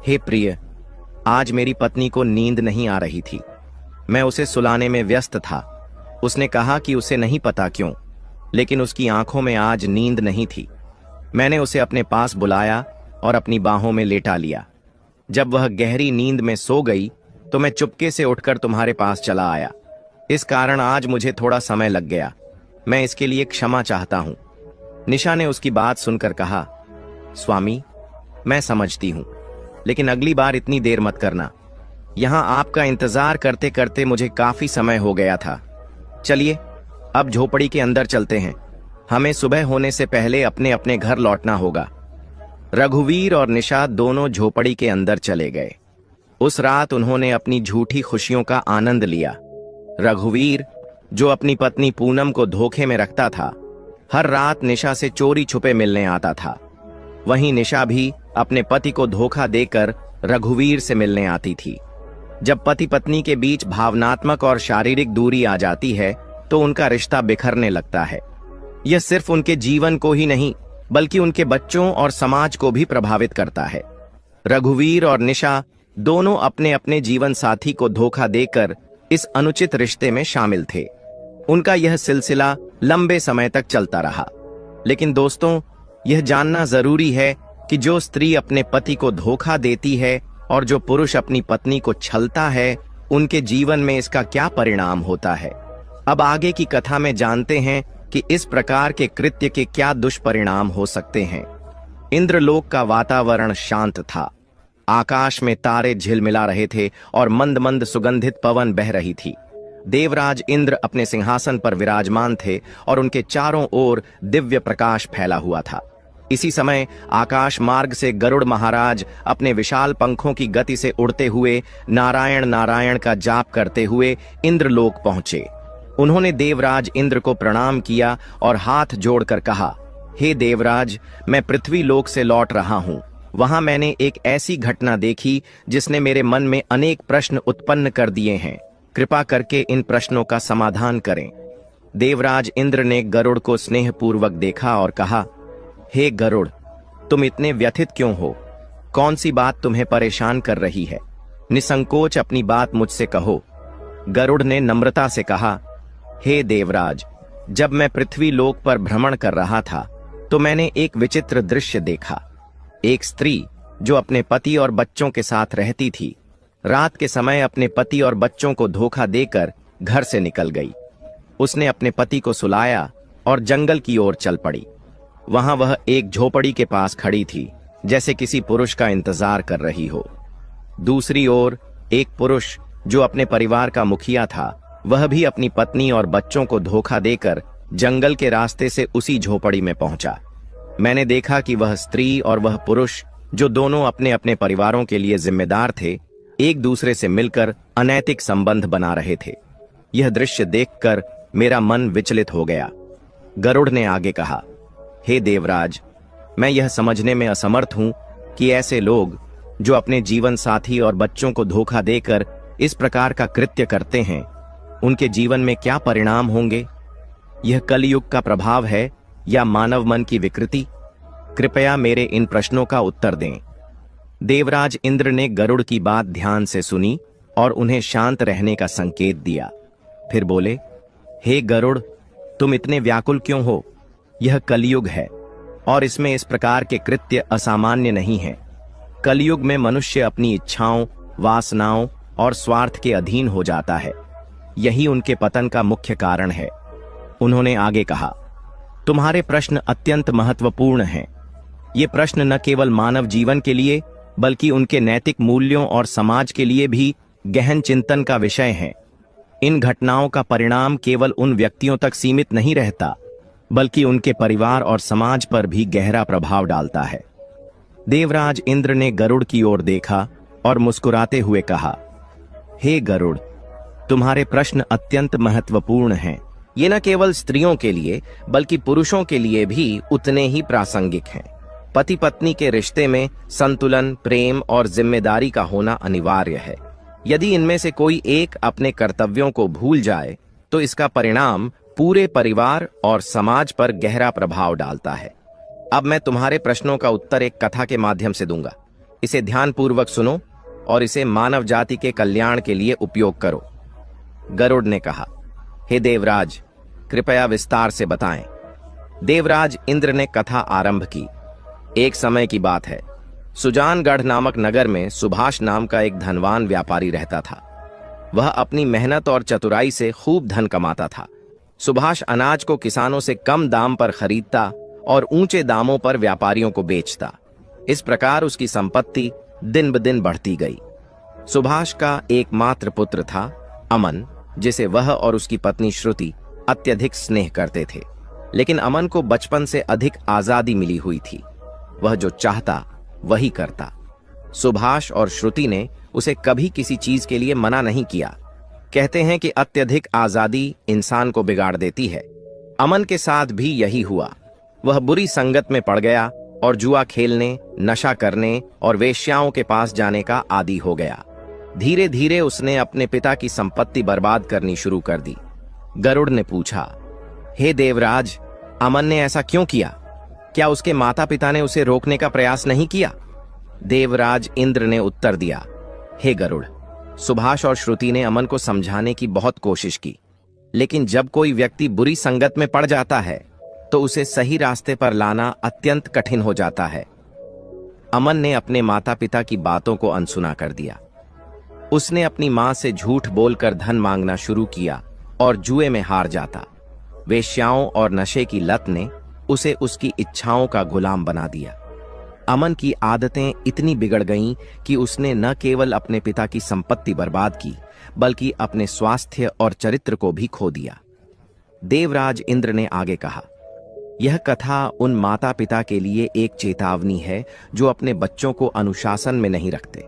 हे प्रिय, आज मेरी पत्नी को नींद नहीं आ रही थी। मैं उसे सुलाने में व्यस्त था। उसने कहा कि उसे नहीं पता क्यों, लेकिन उसकी आंखों में आज नींद नहीं थी। मैंने उसे अपने पास बुलाया और अपनी बाहों में लेटा लिया। जब वह गहरी नींद में सो गई, तो मैं चुपके से उठकर तुम्हारे पास चला आया। इस कारण आज मुझे थोड़ा समय लग गया। मैं इसके लिए क्षमा चाहता हूं। निशा ने उसकी बात सुनकर कहा, स्वामी, मैं समझती हूं, लेकिन अगली बार इतनी देर मत करना। यहां आपका इंतजार करते करते मुझे काफी समय हो गया था। चलिए, अब झोपड़ी के अंदर चलते हैं। हमें सुबह होने से पहले अपने अपने घर लौटना होगा। रघुवीर और निशा दोनों झोपड़ी के अंदर चले गए। उस रात उन्होंने अपनी झूठी खुशियों का आनंद लिया। रघुवीर, जो अपनी पत्नी पूनम को धोखे में रखता था, हर रात निशा से चोरी छुपे मिलने आता था। वहीं निशा भी अपने पति को धोखा देकर रघुवीर से मिलने आती थी। जब पति पत्नी के बीच भावनात्मक और शारीरिक दूरी आ जाती है, तो उनका रिश्ता बिखरने लगता है। यह सिर्फ उनके जीवन को ही नहीं, बल्कि उनके बच्चों और समाज को भी प्रभावित करता है। रघुवीर और निशा दोनों अपने अपने जीवन साथी को धोखा देकर इस अनुचित रिश्ते में शामिल थे। उनका यह सिलसिला लंबे समय तक चलता रहा। लेकिन दोस्तों, यह जानना जरूरी है कि जो स्त्री अपने पति को धोखा देती है और जो पुरुष अपनी पत्नी को छलता है, उनके जीवन में इसका क्या परिणाम होता है। अब आगे की कथा में जानते हैं कि इस प्रकार के कृत्य के क्या दुष्परिणाम हो सकते हैं। इंद्रलोक का वातावरण शांत था। आकाश में तारे झिलमिला रहे थे और मंद मंद सुगंधित पवन बह रही थी। देवराज इंद्र अपने सिंहासन पर विराजमान थे और उनके चारों ओर दिव्य प्रकाश फैला हुआ था। इसी समय आकाश मार्ग से गरुड़ महाराज अपने विशाल पंखों की गति से उड़ते हुए नारायण नारायण का जाप करते हुए इंद्रलोक पहुंचे। उन्होंने देवराज इंद्र को प्रणाम किया और हाथ जोड़कर कहा, हे देवराज, मैं पृथ्वी लोक से लौट रहा हूं। वहां मैंने एक ऐसी घटना देखी जिसने मेरे मन में अनेक प्रश्न उत्पन्न कर दिए हैं। कृपा करके इन प्रश्नों का समाधान करें। देवराज इंद्र ने गरुड़ को स्नेहपूर्वक देखा और कहा, हे गरुड़, तुम इतने व्यथित क्यों हो? कौन सी बात तुम्हें परेशान कर रही है? निसंकोच अपनी बात मुझसे कहो। गरुड़ ने नम्रता से कहा, हे देवराज, जब मैं पृथ्वी लोक पर भ्रमण कर रहा था तो मैंने एक विचित्र दृश्य देखा। एक स्त्री जो अपने पति और बच्चों के साथ रहती थी, रात के समय अपने पति और बच्चों को धोखा देकर घर से निकल गई। उसने अपने पति को सुलाया और जंगल की ओर चल पड़ी। वहां वह एक झोपड़ी के पास खड़ी थी, जैसे किसी पुरुष का इंतजार कर रही हो। दूसरी ओर एक पुरुष जो अपने परिवार का मुखिया था, वह भी अपनी पत्नी और बच्चों को धोखा देकर जंगल के रास्ते से उसी झोपड़ी में पहुंचा। मैंने देखा कि वह स्त्री और वह पुरुष, जो दोनों अपने अपने परिवारों के लिए जिम्मेदार थे, एक दूसरे से मिलकर अनैतिक संबंध बना रहे थे। यह दृश्य देखकर मेरा मन विचलित हो गया। गरुड़ ने आगे कहा, हे देवराज, मैं यह समझने में असमर्थ हूं कि ऐसे लोग जो अपने जीवन साथी और बच्चों को धोखा देकर इस प्रकार का कृत्य करते हैं, उनके जीवन में क्या परिणाम होंगे। यह कलयुग का प्रभाव है या मानव मन की विकृति? कृपया मेरे इन प्रश्नों का उत्तर दें। देवराज इंद्र ने गरुड़ की बात ध्यान से सुनी और उन्हें शांत रहने का संकेत दिया। फिर बोले, हे गरुड़, तुम इतने व्याकुल क्यों हो? यह कलयुग है और इसमें इस प्रकार के कृत्य असामान्य नहीं है। कलयुग में मनुष्य अपनी इच्छाओं, वासनाओं और स्वार्थ के अधीन हो जाता है। यही उनके पतन का मुख्य कारण है। उन्होंने आगे कहा, तुम्हारे प्रश्न अत्यंत महत्वपूर्ण हैं। ये प्रश्न न केवल मानव जीवन के लिए बल्कि उनके नैतिक मूल्यों और समाज के लिए भी गहन चिंतन का विषय है। इन घटनाओं का परिणाम केवल उन व्यक्तियों तक सीमित नहीं रहता, बल्कि उनके परिवार और समाज पर भी गहरा प्रभाव डालता है। देवराज इंद्र ने गरुड़ की ओर देखा और मुस्कुराते हुए कहा, हे गरुड़, तुम्हारे प्रश्न अत्यंत महत्वपूर्ण हैं। ये न केवल स्त्रियों के लिए बल्कि पुरुषों के लिए भी उतने ही प्रासंगिक हैं। पति पत्नी के रिश्ते में संतुलन, प्रेम और जिम्मेदारी का होना अनिवार्य है। यदि इनमें से कोई एक अपने कर्तव्यों को भूल जाए तो इसका परिणाम पूरे परिवार और समाज पर गहरा प्रभाव डालता है। अब मैं तुम्हारे प्रश्नों का उत्तर एक कथा के माध्यम से दूंगा। इसे ध्यानपूर्वक सुनो और इसे मानव जाति के कल्याण के लिए उपयोग करो। गरुड़ ने कहा, हे देवराज, कृपया विस्तार से बताएं। देवराज इंद्र ने कथा आरंभ की। एक समय की बात है। सुजानगढ़ नामक नगर में सुभाष नाम का एक धनवान व्यापारी रहता था। वह अपनी मेहनत और चतुराई से खूब धन कमाता था। सुभाष अनाज को किसानों से कम दाम पर खरीदता और ऊंचे दामों पर व्यापारियों को बेचता। इस प्रकार उसकी संपत्ति दिन ब दिन बढ़ती गई। सुभाष का एकमात्र पुत्र था अमन, जिसे वह और उसकी पत्नी श्रुति अत्यधिक स्नेह करते थे। लेकिन अमन को बचपन से अधिक आजादी मिली हुई थी। वह जो चाहता वही करता। सुभाष और श्रुति ने उसे कभी किसी चीज के लिए मना नहीं किया। कहते हैं कि अत्यधिक आजादी इंसान को बिगाड़ देती है। अमन के साथ भी यही हुआ। वह बुरी संगत में पड़ गया और जुआ खेलने, नशा करने और वेश्याओं के पास जाने का आदी हो गया। धीरे धीरे उसने अपने पिता की संपत्ति बर्बाद करनी शुरू कर दी। गरुड़ ने पूछा, हे देवराज, अमन ने ऐसा क्यों किया? क्या उसके माता पिता ने उसे रोकने का प्रयास नहीं किया? देवराज इंद्र ने उत्तर दिया, हे गरुड़, सुभाष और श्रुति ने अमन को समझाने की बहुत कोशिश की, लेकिन जब कोई व्यक्ति बुरी संगत में पड़ जाता है तो उसे सही रास्ते पर लाना अत्यंत कठिन हो जाता है। अमन ने अपने माता पिता की बातों को अनसुना कर दिया। उसने अपनी मां से झूठ बोलकर धन मांगना शुरू किया और जुए में हार जाता। वेश्याओं और नशे की लत ने उसे उसकी इच्छाओं का गुलाम बना दिया। अमन की आदतें इतनी बिगड़ गईं कि उसने न केवल अपने पिता की संपत्ति बर्बाद की, बल्कि अपने स्वास्थ्य और चरित्र को भी खो दिया। देवराज इंद्र ने आगे कहा, यह कथा उन माता पिता के लिए एक चेतावनी है जो अपने बच्चों को अनुशासन में नहीं रखते।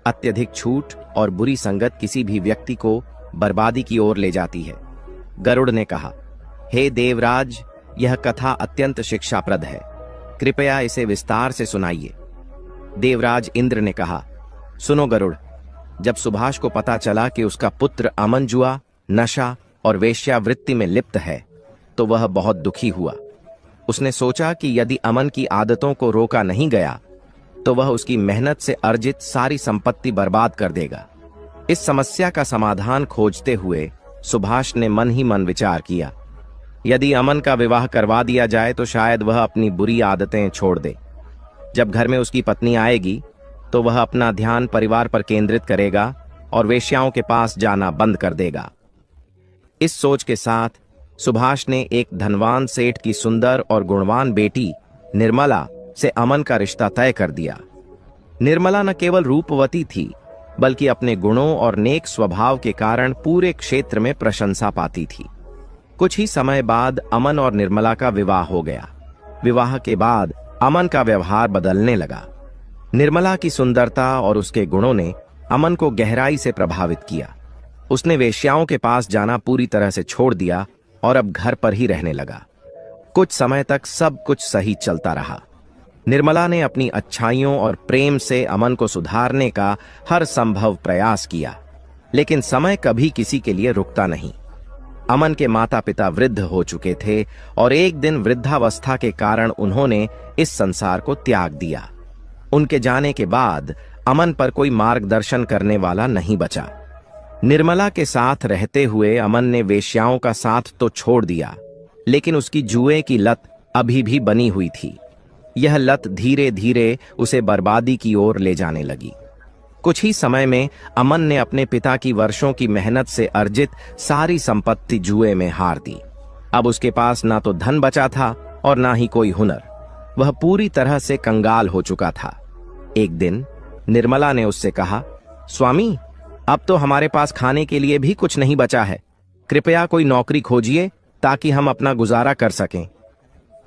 अत्यधिक छूट और बुरी संगत किसी भी व्यक्ति को बर्बादी की ओर ले जाती है। गरुड़ ने कहा, हे देवराज, यह कथा अत्यंत शिक्षाप्रद है, कृपया इसे विस्तार से सुनाइए। देवराज इंद्र ने कहा, सुनो गरुड़, जब सुभाष को पता चला कि उसका पुत्र अमन जुआ, नशा और वेश्यावृत्ति में लिप्त है तो वह बहुत दुखी हुआ। उसने सोचा कि यदि अमन की आदतों को रोका नहीं गया तो वह उसकी मेहनत से अर्जित सारी संपत्ति बर्बाद कर देगा। इस समस्या का समाधान खोजते हुए सुभाष ने मन ही मन विचार किया, यदि अमन का विवाह करवा दिया जाए तो शायद वह अपनी बुरी आदतें छोड़ दे। जब घर में उसकी पत्नी आएगी तो वह अपना ध्यान परिवार पर केंद्रित करेगा और वेश्याओं के पास जाना बंद कर देगा। इस सोच के साथ सुभाष ने एक धनवान सेठ की सुंदर और गुणवान बेटी निर्मला से अमन का रिश्ता तय कर दिया। निर्मला न केवल रूपवती थी, बल्कि अपने गुणों और नेक स्वभाव के कारण पूरे क्षेत्र में प्रशंसा पाती थी। कुछ ही समय बाद अमन और निर्मला का विवाह हो गया। विवाह के बाद अमन का व्यवहार बदलने लगा। निर्मला की सुंदरता और उसके गुणों ने अमन को गहराई से प्रभावित किया। उसने वेश्याओं के पास जाना पूरी तरह से छोड़ दिया और अब घर पर ही रहने लगा। कुछ समय तक सब कुछ सही चलता रहा। निर्मला ने अपनी अच्छाइयों और प्रेम से अमन को सुधारने का हर संभव प्रयास किया, लेकिन समय कभी किसी के लिए रुकता नहीं। अमन के माता पिता वृद्ध हो चुके थे और एक दिन वृद्धावस्था के कारण उन्होंने इस संसार को त्याग दिया। उनके जाने के बाद अमन पर कोई मार्गदर्शन करने वाला नहीं बचा। निर्मला के साथ रहते हुए अमन ने वेश्याओं का साथ तो छोड़ दिया, लेकिन उसकी जुए की लत अभी भी बनी हुई थी। यह लत धीरे धीरे उसे बर्बादी की ओर ले जाने लगी। कुछ ही समय में अमन ने अपने पिता की वर्षों की मेहनत से अर्जित सारी संपत्ति जुए में हार दी। अब उसके पास ना तो धन बचा था और ना ही कोई हुनर। वह पूरी तरह से कंगाल हो चुका था। एक दिन निर्मला ने उससे कहा, स्वामी, अब तो हमारे पास खाने के लिए भी कुछ नहीं बचा है। कृपया कोई नौकरी खोजिए ताकि हम अपना गुजारा कर सकें।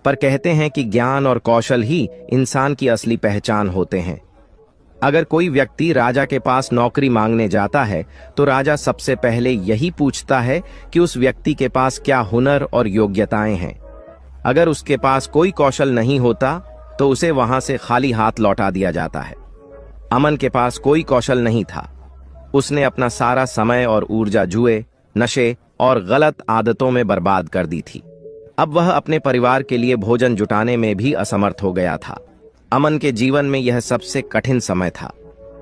पर कहते हैं कि ज्ञान और कौशल ही इंसान की असली पहचान होते हैं। अगर कोई व्यक्ति राजा के पास नौकरी मांगने जाता है तो राजा सबसे पहले यही पूछता है कि उस व्यक्ति के पास क्या हुनर और योग्यताएं हैं। अगर उसके पास कोई कौशल नहीं होता तो उसे वहां से खाली हाथ लौटा दिया जाता है। अमन के पास कोई कौशल नहीं था। उसने अपना सारा समय और ऊर्जा जुए, नशे और गलत आदतों में बर्बाद कर दी थी। अब वह अपने परिवार के लिए भोजन जुटाने में भी असमर्थ हो गया था। अमन के जीवन में यह सबसे कठिन समय था।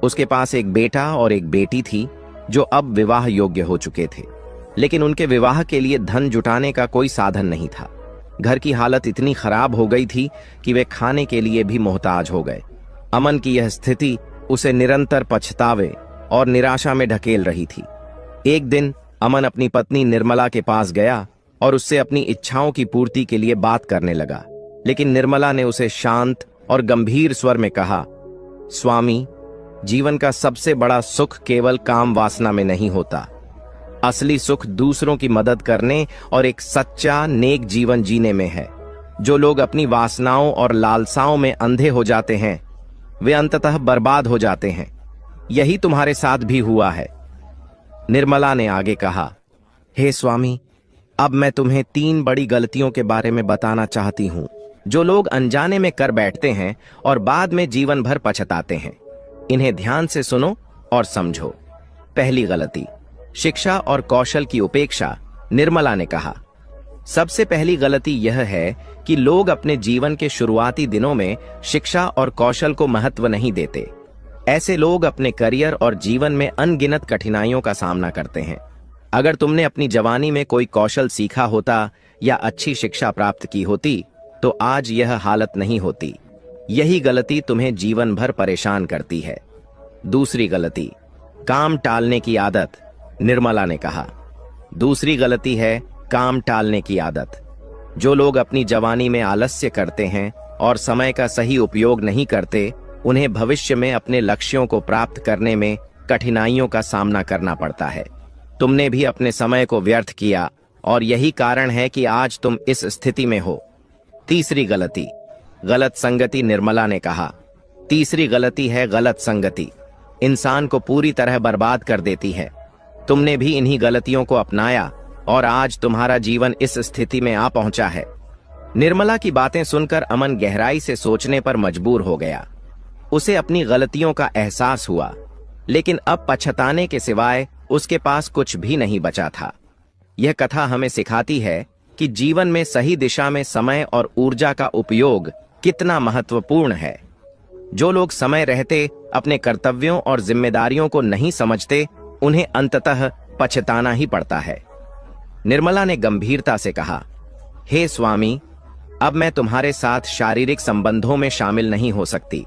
उसके पास एक बेटा और एक बेटी थी जो अब विवाह योग्य हो चुके थे, लेकिन उनके विवाह के लिए धन जुटाने का कोई साधन नहीं था। घर की हालत इतनी खराब हो गई थी कि वे खाने के लिए भी मोहताज हो गए। अमन की यह स्थिति उसे निरंतर पछतावे और निराशा में ढकेल रही थी। एक दिन अमन अपनी पत्नी निर्मला के पास गया और उससे अपनी इच्छाओं की पूर्ति के लिए बात करने लगा, लेकिन निर्मला ने उसे शांत और गंभीर स्वर में कहा, स्वामी, जीवन का सबसे बड़ा सुख केवल काम वासना में नहीं होता। असली सुख दूसरों की मदद करने और एक सच्चा नेक जीवन जीने में है। जो लोग अपनी वासनाओं और लालसाओं में अंधे हो जाते हैं वे अंततः बर्बाद हो जाते हैं। यही तुम्हारे साथ भी हुआ है। निर्मला ने आगे कहा, हे स्वामी, अब मैं तुम्हें 3 बड़ी गलतियों के बारे में बताना चाहती हूं जो लोग अनजाने में कर बैठते हैं और बाद में जीवन भर पछताते हैं। इन्हें ध्यान से सुनो और समझो। पहली गलती, शिक्षा और कौशल की उपेक्षा। निर्मला ने कहा, सबसे पहली गलती यह है कि लोग अपने जीवन के शुरुआती दिनों में शिक्षा और कौशल को महत्व नहीं देते। ऐसे लोग अपने करियर और जीवन में अनगिनत कठिनाइयों का सामना करते हैं। अगर तुमने अपनी जवानी में कोई कौशल सीखा होता या अच्छी शिक्षा प्राप्त की होती तो आज यह हालत नहीं होती। यही गलती तुम्हें जीवन भर परेशान करती है। दूसरी गलती, काम टालने की आदत। निर्मला ने कहा, दूसरी गलती है काम टालने की आदत। जो लोग अपनी जवानी में आलस्य करते हैं और समय का सही उपयोग नहीं करते, उन्हें भविष्य में अपने लक्ष्यों को प्राप्त करने में कठिनाइयों का सामना करना पड़ता है। तुमने भी अपने समय को व्यर्थ किया और यही कारण है कि आज तुम इस स्थिति में हो। तीसरी गलती, गलत संगति। निर्मला ने कहा, तीसरी गलती है गलत संगति। इंसान को पूरी तरह बर्बाद कर देती है। तुमने भी इन्हीं गलतियों को अपनाया और आज तुम्हारा जीवन इस स्थिति में आ पहुंचा है। निर्मला की बातें सुनकर अमन गहराई से सोचने पर मजबूर हो गया। उसे अपनी गलतियों का एहसास हुआ, लेकिन अब पछताने के सिवाय उसके पास कुछ भी नहीं बचा था। यह कथा हमें सिखाती है कि जीवन में सही दिशा में समय और ऊर्जा का उपयोग कितना महत्वपूर्ण है। जो लोग समय रहते अपने कर्तव्यों और जिम्मेदारियों को नहीं समझते, उन्हें अंततः पछताना ही पड़ता है। निर्मला ने गंभीरता से कहा, हे स्वामी, अब मैं तुम्हारे साथ शारीरिक संबंधों में शामिल नहीं हो सकती।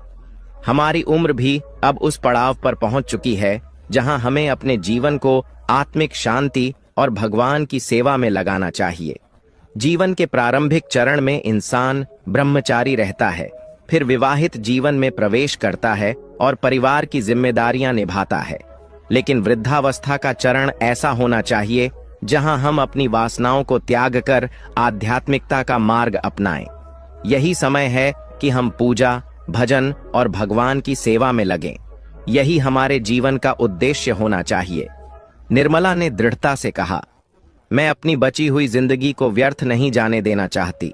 हमारी उम्र भी अब उस पड़ाव पर पहुंच चुकी है जहां हमें अपने जीवन को आत्मिक शांति और भगवान की सेवा में लगाना चाहिए। जीवन के प्रारंभिक चरण में इंसान ब्रह्मचारी रहता है, फिर विवाहित जीवन में प्रवेश करता है और परिवार की जिम्मेदारियां निभाता है। लेकिन वृद्धावस्था का चरण ऐसा होना चाहिए जहां हम अपनी वासनाओं को त्याग कर आध्यात्मिकता का मार्ग अपनाएं। यही समय है कि हम पूजा, भजन और भगवान की सेवा में लगें। यही हमारे जीवन का उद्देश्य होना चाहिए। निर्मला ने दृढ़ता से कहा, मैं अपनी बची हुई जिंदगी को व्यर्थ नहीं जाने देना चाहती।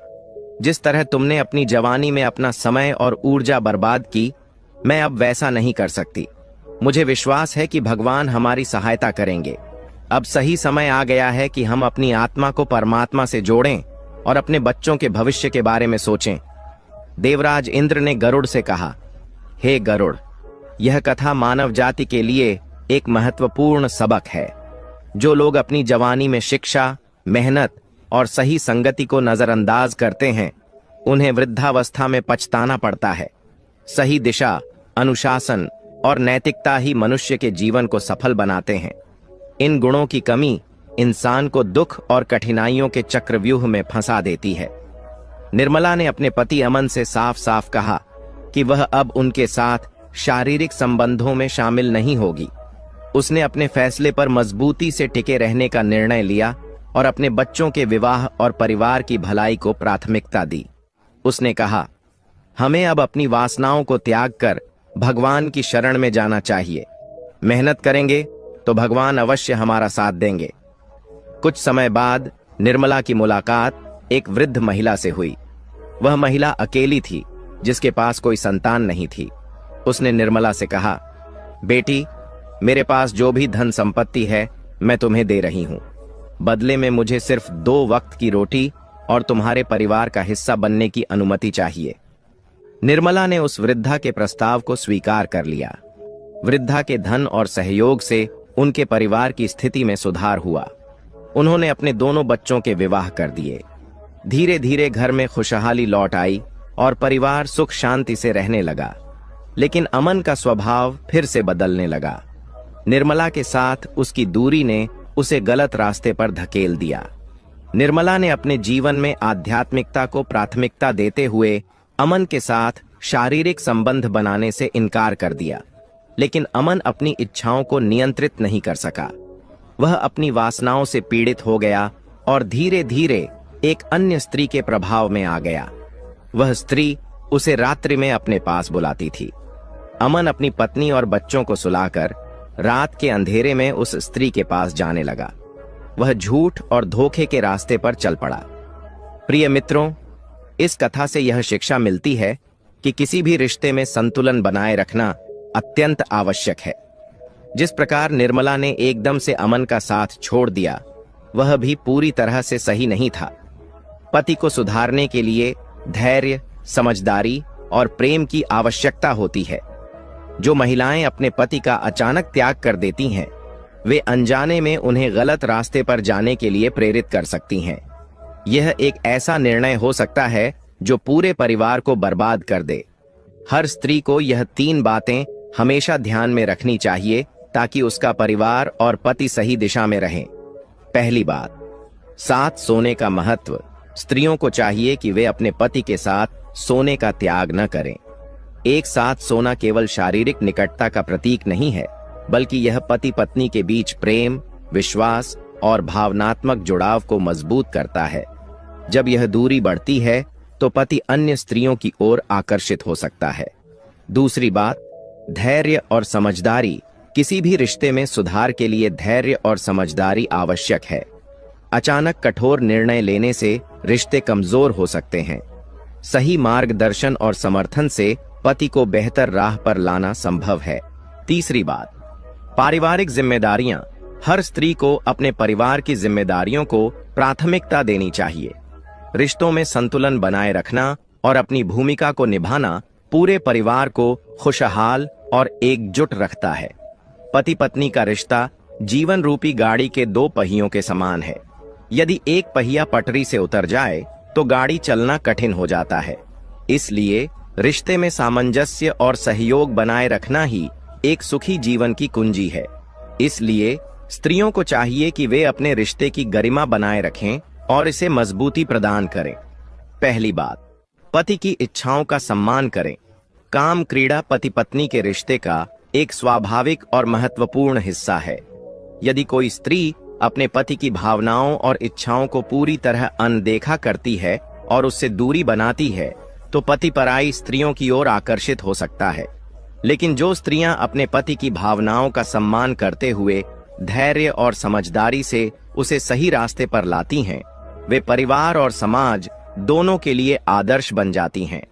जिस तरह तुमने अपनी जवानी में अपना समय और ऊर्जा बर्बाद की, मैं अब वैसा नहीं कर सकती। मुझे विश्वास है कि भगवान हमारी सहायता करेंगे। अब सही समय आ गया है कि हम अपनी आत्मा को परमात्मा से जोड़ें और अपने बच्चों के भविष्य के बारे में सोचें। देवराज इंद्र ने गरुड़ से कहा, हे गरुड़, यह कथा मानव जाति के लिए एक महत्वपूर्ण सबक है। जो लोग अपनी जवानी में शिक्षा, मेहनत और सही संगति को नजरअंदाज करते हैं, उन्हें वृद्धावस्था में पछताना पड़ता है। सही दिशा, अनुशासन और नैतिकता ही मनुष्य के जीवन को सफल बनाते हैं। इन गुणों की कमी इंसान को दुख और कठिनाइयों के चक्रव्यूह में फंसा देती है। निर्मला ने अपने पति अमन से साफ साफ कहा कि वह अब उनके साथ शारीरिक संबंधों में शामिल नहीं होगी। उसने अपने फैसले पर मजबूती से टिके रहने का निर्णय लिया और अपने बच्चों के विवाह और परिवार की भलाई को प्राथमिकता दी। उसने कहा, हमें अब अपनी वासनाओं को त्याग कर भगवान की शरण में जाना चाहिए। मेहनत करेंगे तो भगवान अवश्य हमारा साथ देंगे। कुछ समय बाद निर्मला की मुलाकात एक वृद्ध महिला से हुई। वह महिला अकेली थी, जिसके पास कोई संतान नहीं थी। उसने निर्मला से कहा, बेटी, मेरे पास जो भी धन संपत्ति है मैं तुम्हें दे रही हूं। बदले में मुझे सिर्फ 2 वक्त की रोटी और तुम्हारे परिवार का हिस्सा बनने की अनुमति चाहिए। निर्मला ने उस वृद्धा के प्रस्ताव को स्वीकार कर लिया। वृद्धा के धन और सहयोग से उनके परिवार की स्थिति में सुधार हुआ। उन्होंने अपने दोनों बच्चों के विवाह कर दिए। धीरे धीरे घर में खुशहाली लौट आई और परिवार सुख शांति से रहने लगा। लेकिन अमन का स्वभाव फिर से बदलने लगा। निर्मला के साथ उसकी दूरी ने उसे गलत रास्ते पर धकेल दिया। निर्मला ने अपने जीवन में आध्यात्मिकता को प्राथमिकता देते हुए अमन के साथ शारीरिक संबंध बनाने से इनकार कर दिया। लेकिन अमन अपनी इच्छाओं को नियंत्रित नहीं कर सका। वह अपनी वासनाओं से पीड़ित हो गया और धीरे धीरे एक अन्य स्त्री के प्रभाव में आ गया। वह स्त्री उसे रात्रि में अपने पास बुलाती थी। अमन अपनी पत्नी और बच्चों को सुलाकर रात के अंधेरे में उस स्त्री के पास जाने लगा। वह झूठ और धोखे के रास्ते पर चल पड़ा। प्रिय मित्रों, इस कथा से यह शिक्षा मिलती है कि किसी भी रिश्ते में संतुलन बनाए रखना अत्यंत आवश्यक है। जिस प्रकार निर्मला ने एकदम से अमन का साथ छोड़ दिया, वह भी पूरी तरह से सही नहीं था। पति को सुधारने के लिए धैर्य, समझदारी और प्रेम की आवश्यकता होती है। जो महिलाएं अपने पति का अचानक त्याग कर देती हैं, वे अनजाने में उन्हें गलत रास्ते पर जाने के लिए प्रेरित कर सकती हैं। यह एक ऐसा निर्णय हो सकता है जो पूरे परिवार को बर्बाद कर दे। हर स्त्री को यह 3 बातें हमेशा ध्यान में रखनी चाहिए ताकि उसका परिवार और पति सही दिशा में रहें। पहली बात, साथ सोने का महत्व। स्त्रियों को चाहिए कि वे अपने पति के साथ सोने का त्याग न करें। एक साथ सोना केवल शारीरिक निकटता का प्रतीक नहीं है, बल्कि यह पति पत्नी के बीच प्रेम, विश्वास और भावनात्मक जुड़ाव को मजबूत करता है। जब यह दूरी बढ़ती है तो पति अन्य स्त्रियों की ओर आकर्षित हो सकता है। दूसरी बात, धैर्य और समझदारी। किसी भी रिश्ते में सुधार के लिए धैर्य और समझदारी आवश्यक है। अचानक कठोर निर्णय लेने से रिश्ते कमजोर हो सकते हैं। सही मार्गदर्शन और समर्थन से पति को बेहतर राह पर लाना संभव है। तीसरी बात, पारिवारिक जिम्मेदारियां। हर स्त्री को अपने परिवार की जिम्मेदारियों को प्राथमिकता देनी चाहिए। रिश्तों में संतुलन बनाए रखना और अपनी भूमिका को निभाना पूरे परिवार को खुशहाल और एकजुट रखता है। पति पत्नी का रिश्ता जीवन रूपी गाड़ी के 2 पहियों के समान है। यदि एक पहिया पटरी से उतर जाए तो गाड़ी चलना कठिन हो जाता है। इसलिए रिश्ते में सामंजस्य और सहयोग बनाए रखना ही एक सुखी जीवन की कुंजी है। इसलिए स्त्रियों को चाहिए कि वे अपने रिश्ते की गरिमा बनाए रखें और इसे मजबूती प्रदान करें। पहली बात, पति की इच्छाओं का सम्मान करें। काम क्रीड़ा पति पत्नी के रिश्ते का एक स्वाभाविक और महत्वपूर्ण हिस्सा है। यदि कोई स्त्री अपने पति की भावनाओं और इच्छाओं को पूरी तरह अनदेखा करती है और उससे दूरी बनाती है तो पति पराई स्त्रियों की ओर आकर्षित हो सकता है। लेकिन जो स्त्रियां अपने पति की भावनाओं का सम्मान करते हुए धैर्य और समझदारी से उसे सही रास्ते पर लाती हैं, वे परिवार और समाज दोनों के लिए आदर्श बन जाती हैं।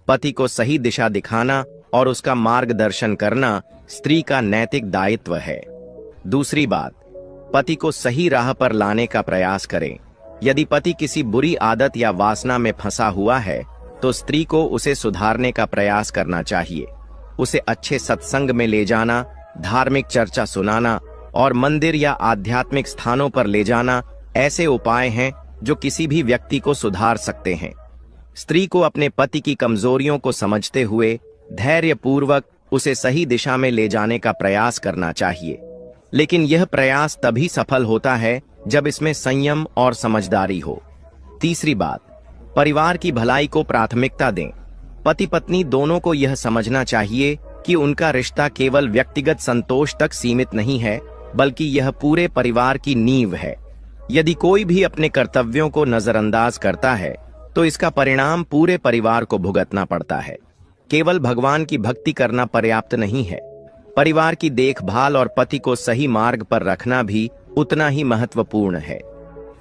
पति को सही दिशा दिखाना और उसका मार्गदर्शन करना स्त्री का नैतिक दायित्व है। दूसरी बात, पति को सही राह पर लाने का प्रयास करें। यदि पति किसी बुरी आदत या वासना में फंसा हुआ है तो स्त्री को उसे सुधारने का प्रयास करना चाहिए। उसे अच्छे सत्संग में ले जाना, धार्मिक चर्चा सुनाना और मंदिर या आध्यात्मिक स्थानों पर ले जाना ऐसे उपाय हैं जो किसी भी व्यक्ति को सुधार सकते हैं। स्त्री को अपने पति की कमजोरियों को समझते हुए धैर्यपूर्वक उसे सही दिशा में ले जाने का प्रयास करना चाहिए। लेकिन यह प्रयास तभी सफल होता है जब इसमें संयम और समझदारी हो। तीसरी बात, परिवार की भलाई को प्राथमिकता दें। पति पत्नी दोनों को यह समझना चाहिए कि उनका रिश्ता केवल व्यक्तिगत संतोष तक सीमित नहीं है, बल्कि यह पूरे परिवार की नींव है। यदि कोई भी अपने कर्तव्यों को नजरअंदाज करता है तो इसका परिणाम पूरे परिवार को भुगतना पड़ता है। केवल भगवान की भक्ति करना पर्याप्त नहीं है, परिवार की देखभाल और पति को सही मार्ग पर रखना भी उतना ही महत्वपूर्ण है।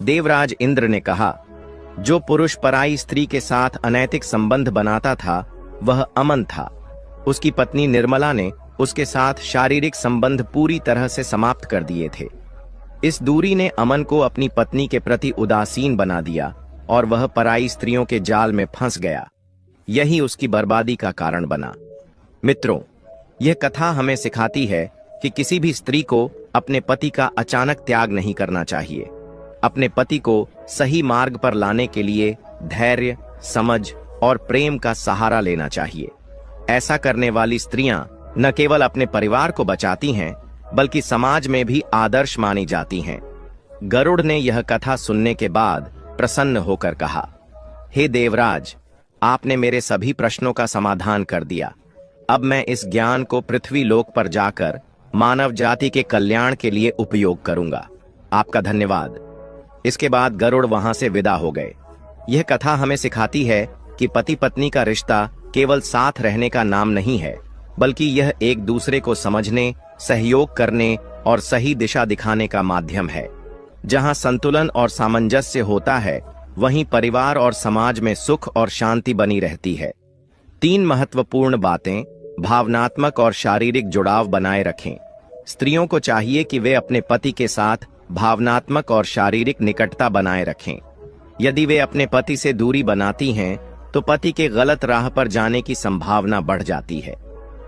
देवराज इंद्र ने कहा, जो पुरुष पराई स्त्री के साथ अनैतिक संबंध बनाता था वह अमन था। उसकी पत्नी निर्मला ने उसके साथ शारीरिक संबंध पूरी तरह से समाप्त कर दिए थे। इस दूरी ने अमन को अपनी पत्नी के प्रति उदासीन बना दिया और वह पराई स्त्रियों के जाल में फंस गया। यही उसकी बर्बादी का कारण बना। मित्रों, यह कथा हमें सिखाती है कि किसी भी स्त्री को अपने पति का अचानक त्याग नहीं करना चाहिए। अपने पति को सही मार्ग पर लाने के लिए धैर्य, समझ और प्रेम का सहारा लेना चाहिए। ऐसा करने वाली स्त्रियां न केवल अपने परिवार को बचाती हैं, बल्कि समाज में भी आदर्श मानी जाती हैं। गरुड़ ने यह कथा सुनने के बाद प्रसन्न होकर कहा, हे देवराज, आपने मेरे सभी प्रश्नों का समाधान कर दिया। अब मैं इस ज्ञान को पृथ्वी लोक पर जाकर मानव जाति के कल्याण के लिए उपयोग करूंगा। आपका धन्यवाद। इसके बाद गरुड़ वहां से विदा हो गए। यह कथा हमें सिखाती है कि पति पत्नी का रिश्ता केवल साथ रहने का नाम नहीं है, बल्कि यह एक दूसरे को समझने, सहयोग करने और सही दिशा दिखाने का माध्यम है। जहां संतुलन और सामंजस्य होता है, वहीं परिवार और समाज में सुख और शांति बनी रहती है। 3 महत्वपूर्ण बातें भावनात्मक और शारीरिक जुड़ाव बनाए रखें। स्त्रियों को चाहिए कि वे अपने पति के साथ भावनात्मक और शारीरिक निकटता बनाए रखें। यदि वे अपने पति से दूरी बनाती हैं तो पति के गलत राह पर जाने की संभावना बढ़ जाती है।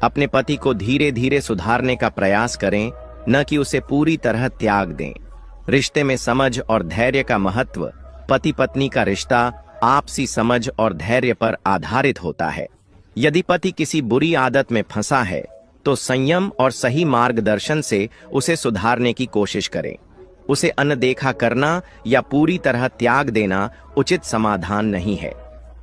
अपने पति को धीरे धीरे सुधारने का प्रयास करें, न कि उसे पूरी तरह त्याग दें। रिश्ते में समझ और धैर्य का महत्व। पति पत्नी का रिश्ता आपसी समझ और धैर्य पर आधारित होता है। यदि पति किसी बुरी आदत में फंसा है तो संयम और सही मार्गदर्शन से उसे सुधारने की कोशिश करें। उसे अनदेखा करना या पूरी तरह त्याग देना उचित समाधान नहीं है।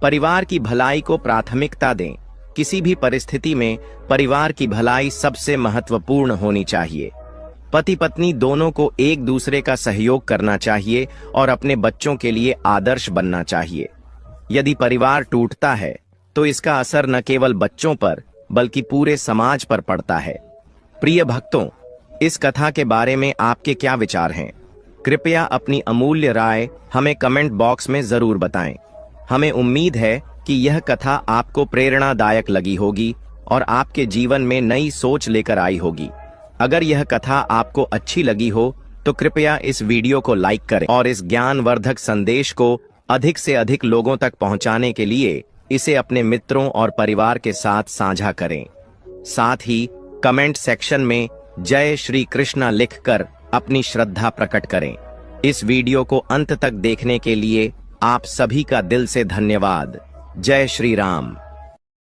परिवार की भलाई को प्राथमिकता दें। किसी भी परिस्थिति में परिवार की भलाई सबसे महत्वपूर्ण होनी चाहिए। पति पत्नी दोनों को एक दूसरे का सहयोग करना चाहिए और अपने बच्चों के लिए आदर्श बनना चाहिए। यदि परिवार टूटता है तो इसका असर न केवल बच्चों पर बल्कि पूरे समाज पर पड़ता है। प्रिय भक्तों, इस कथा के बारे में आपके क्या विचार हैं? कृपया अपनी अमूल्य राय हमें कमेंट बॉक्स में जरूर बताएं। हमें उम्मीद है कि यह कथा आपको प्रेरणादायक लगी होगी और आपके जीवन में नई सोच लेकर आई होगी। अगर यह कथा आपको अच्छी लगी हो तो कृपया इस वीडियो को लाइक करें और इस ज्ञानवर्धक संदेश को अधिक से अधिक लोगों तक पहुंचाने के लिए इसे अपने मित्रों और परिवार के साथ साझा करें। साथ ही कमेंट सेक्शन में जय श्री कृष्णा लिखकर अपनी श्रद्धा प्रकट करें। इस वीडियो को अंत तक देखने के लिए आप सभी का दिल से धन्यवाद। जय श्री राम।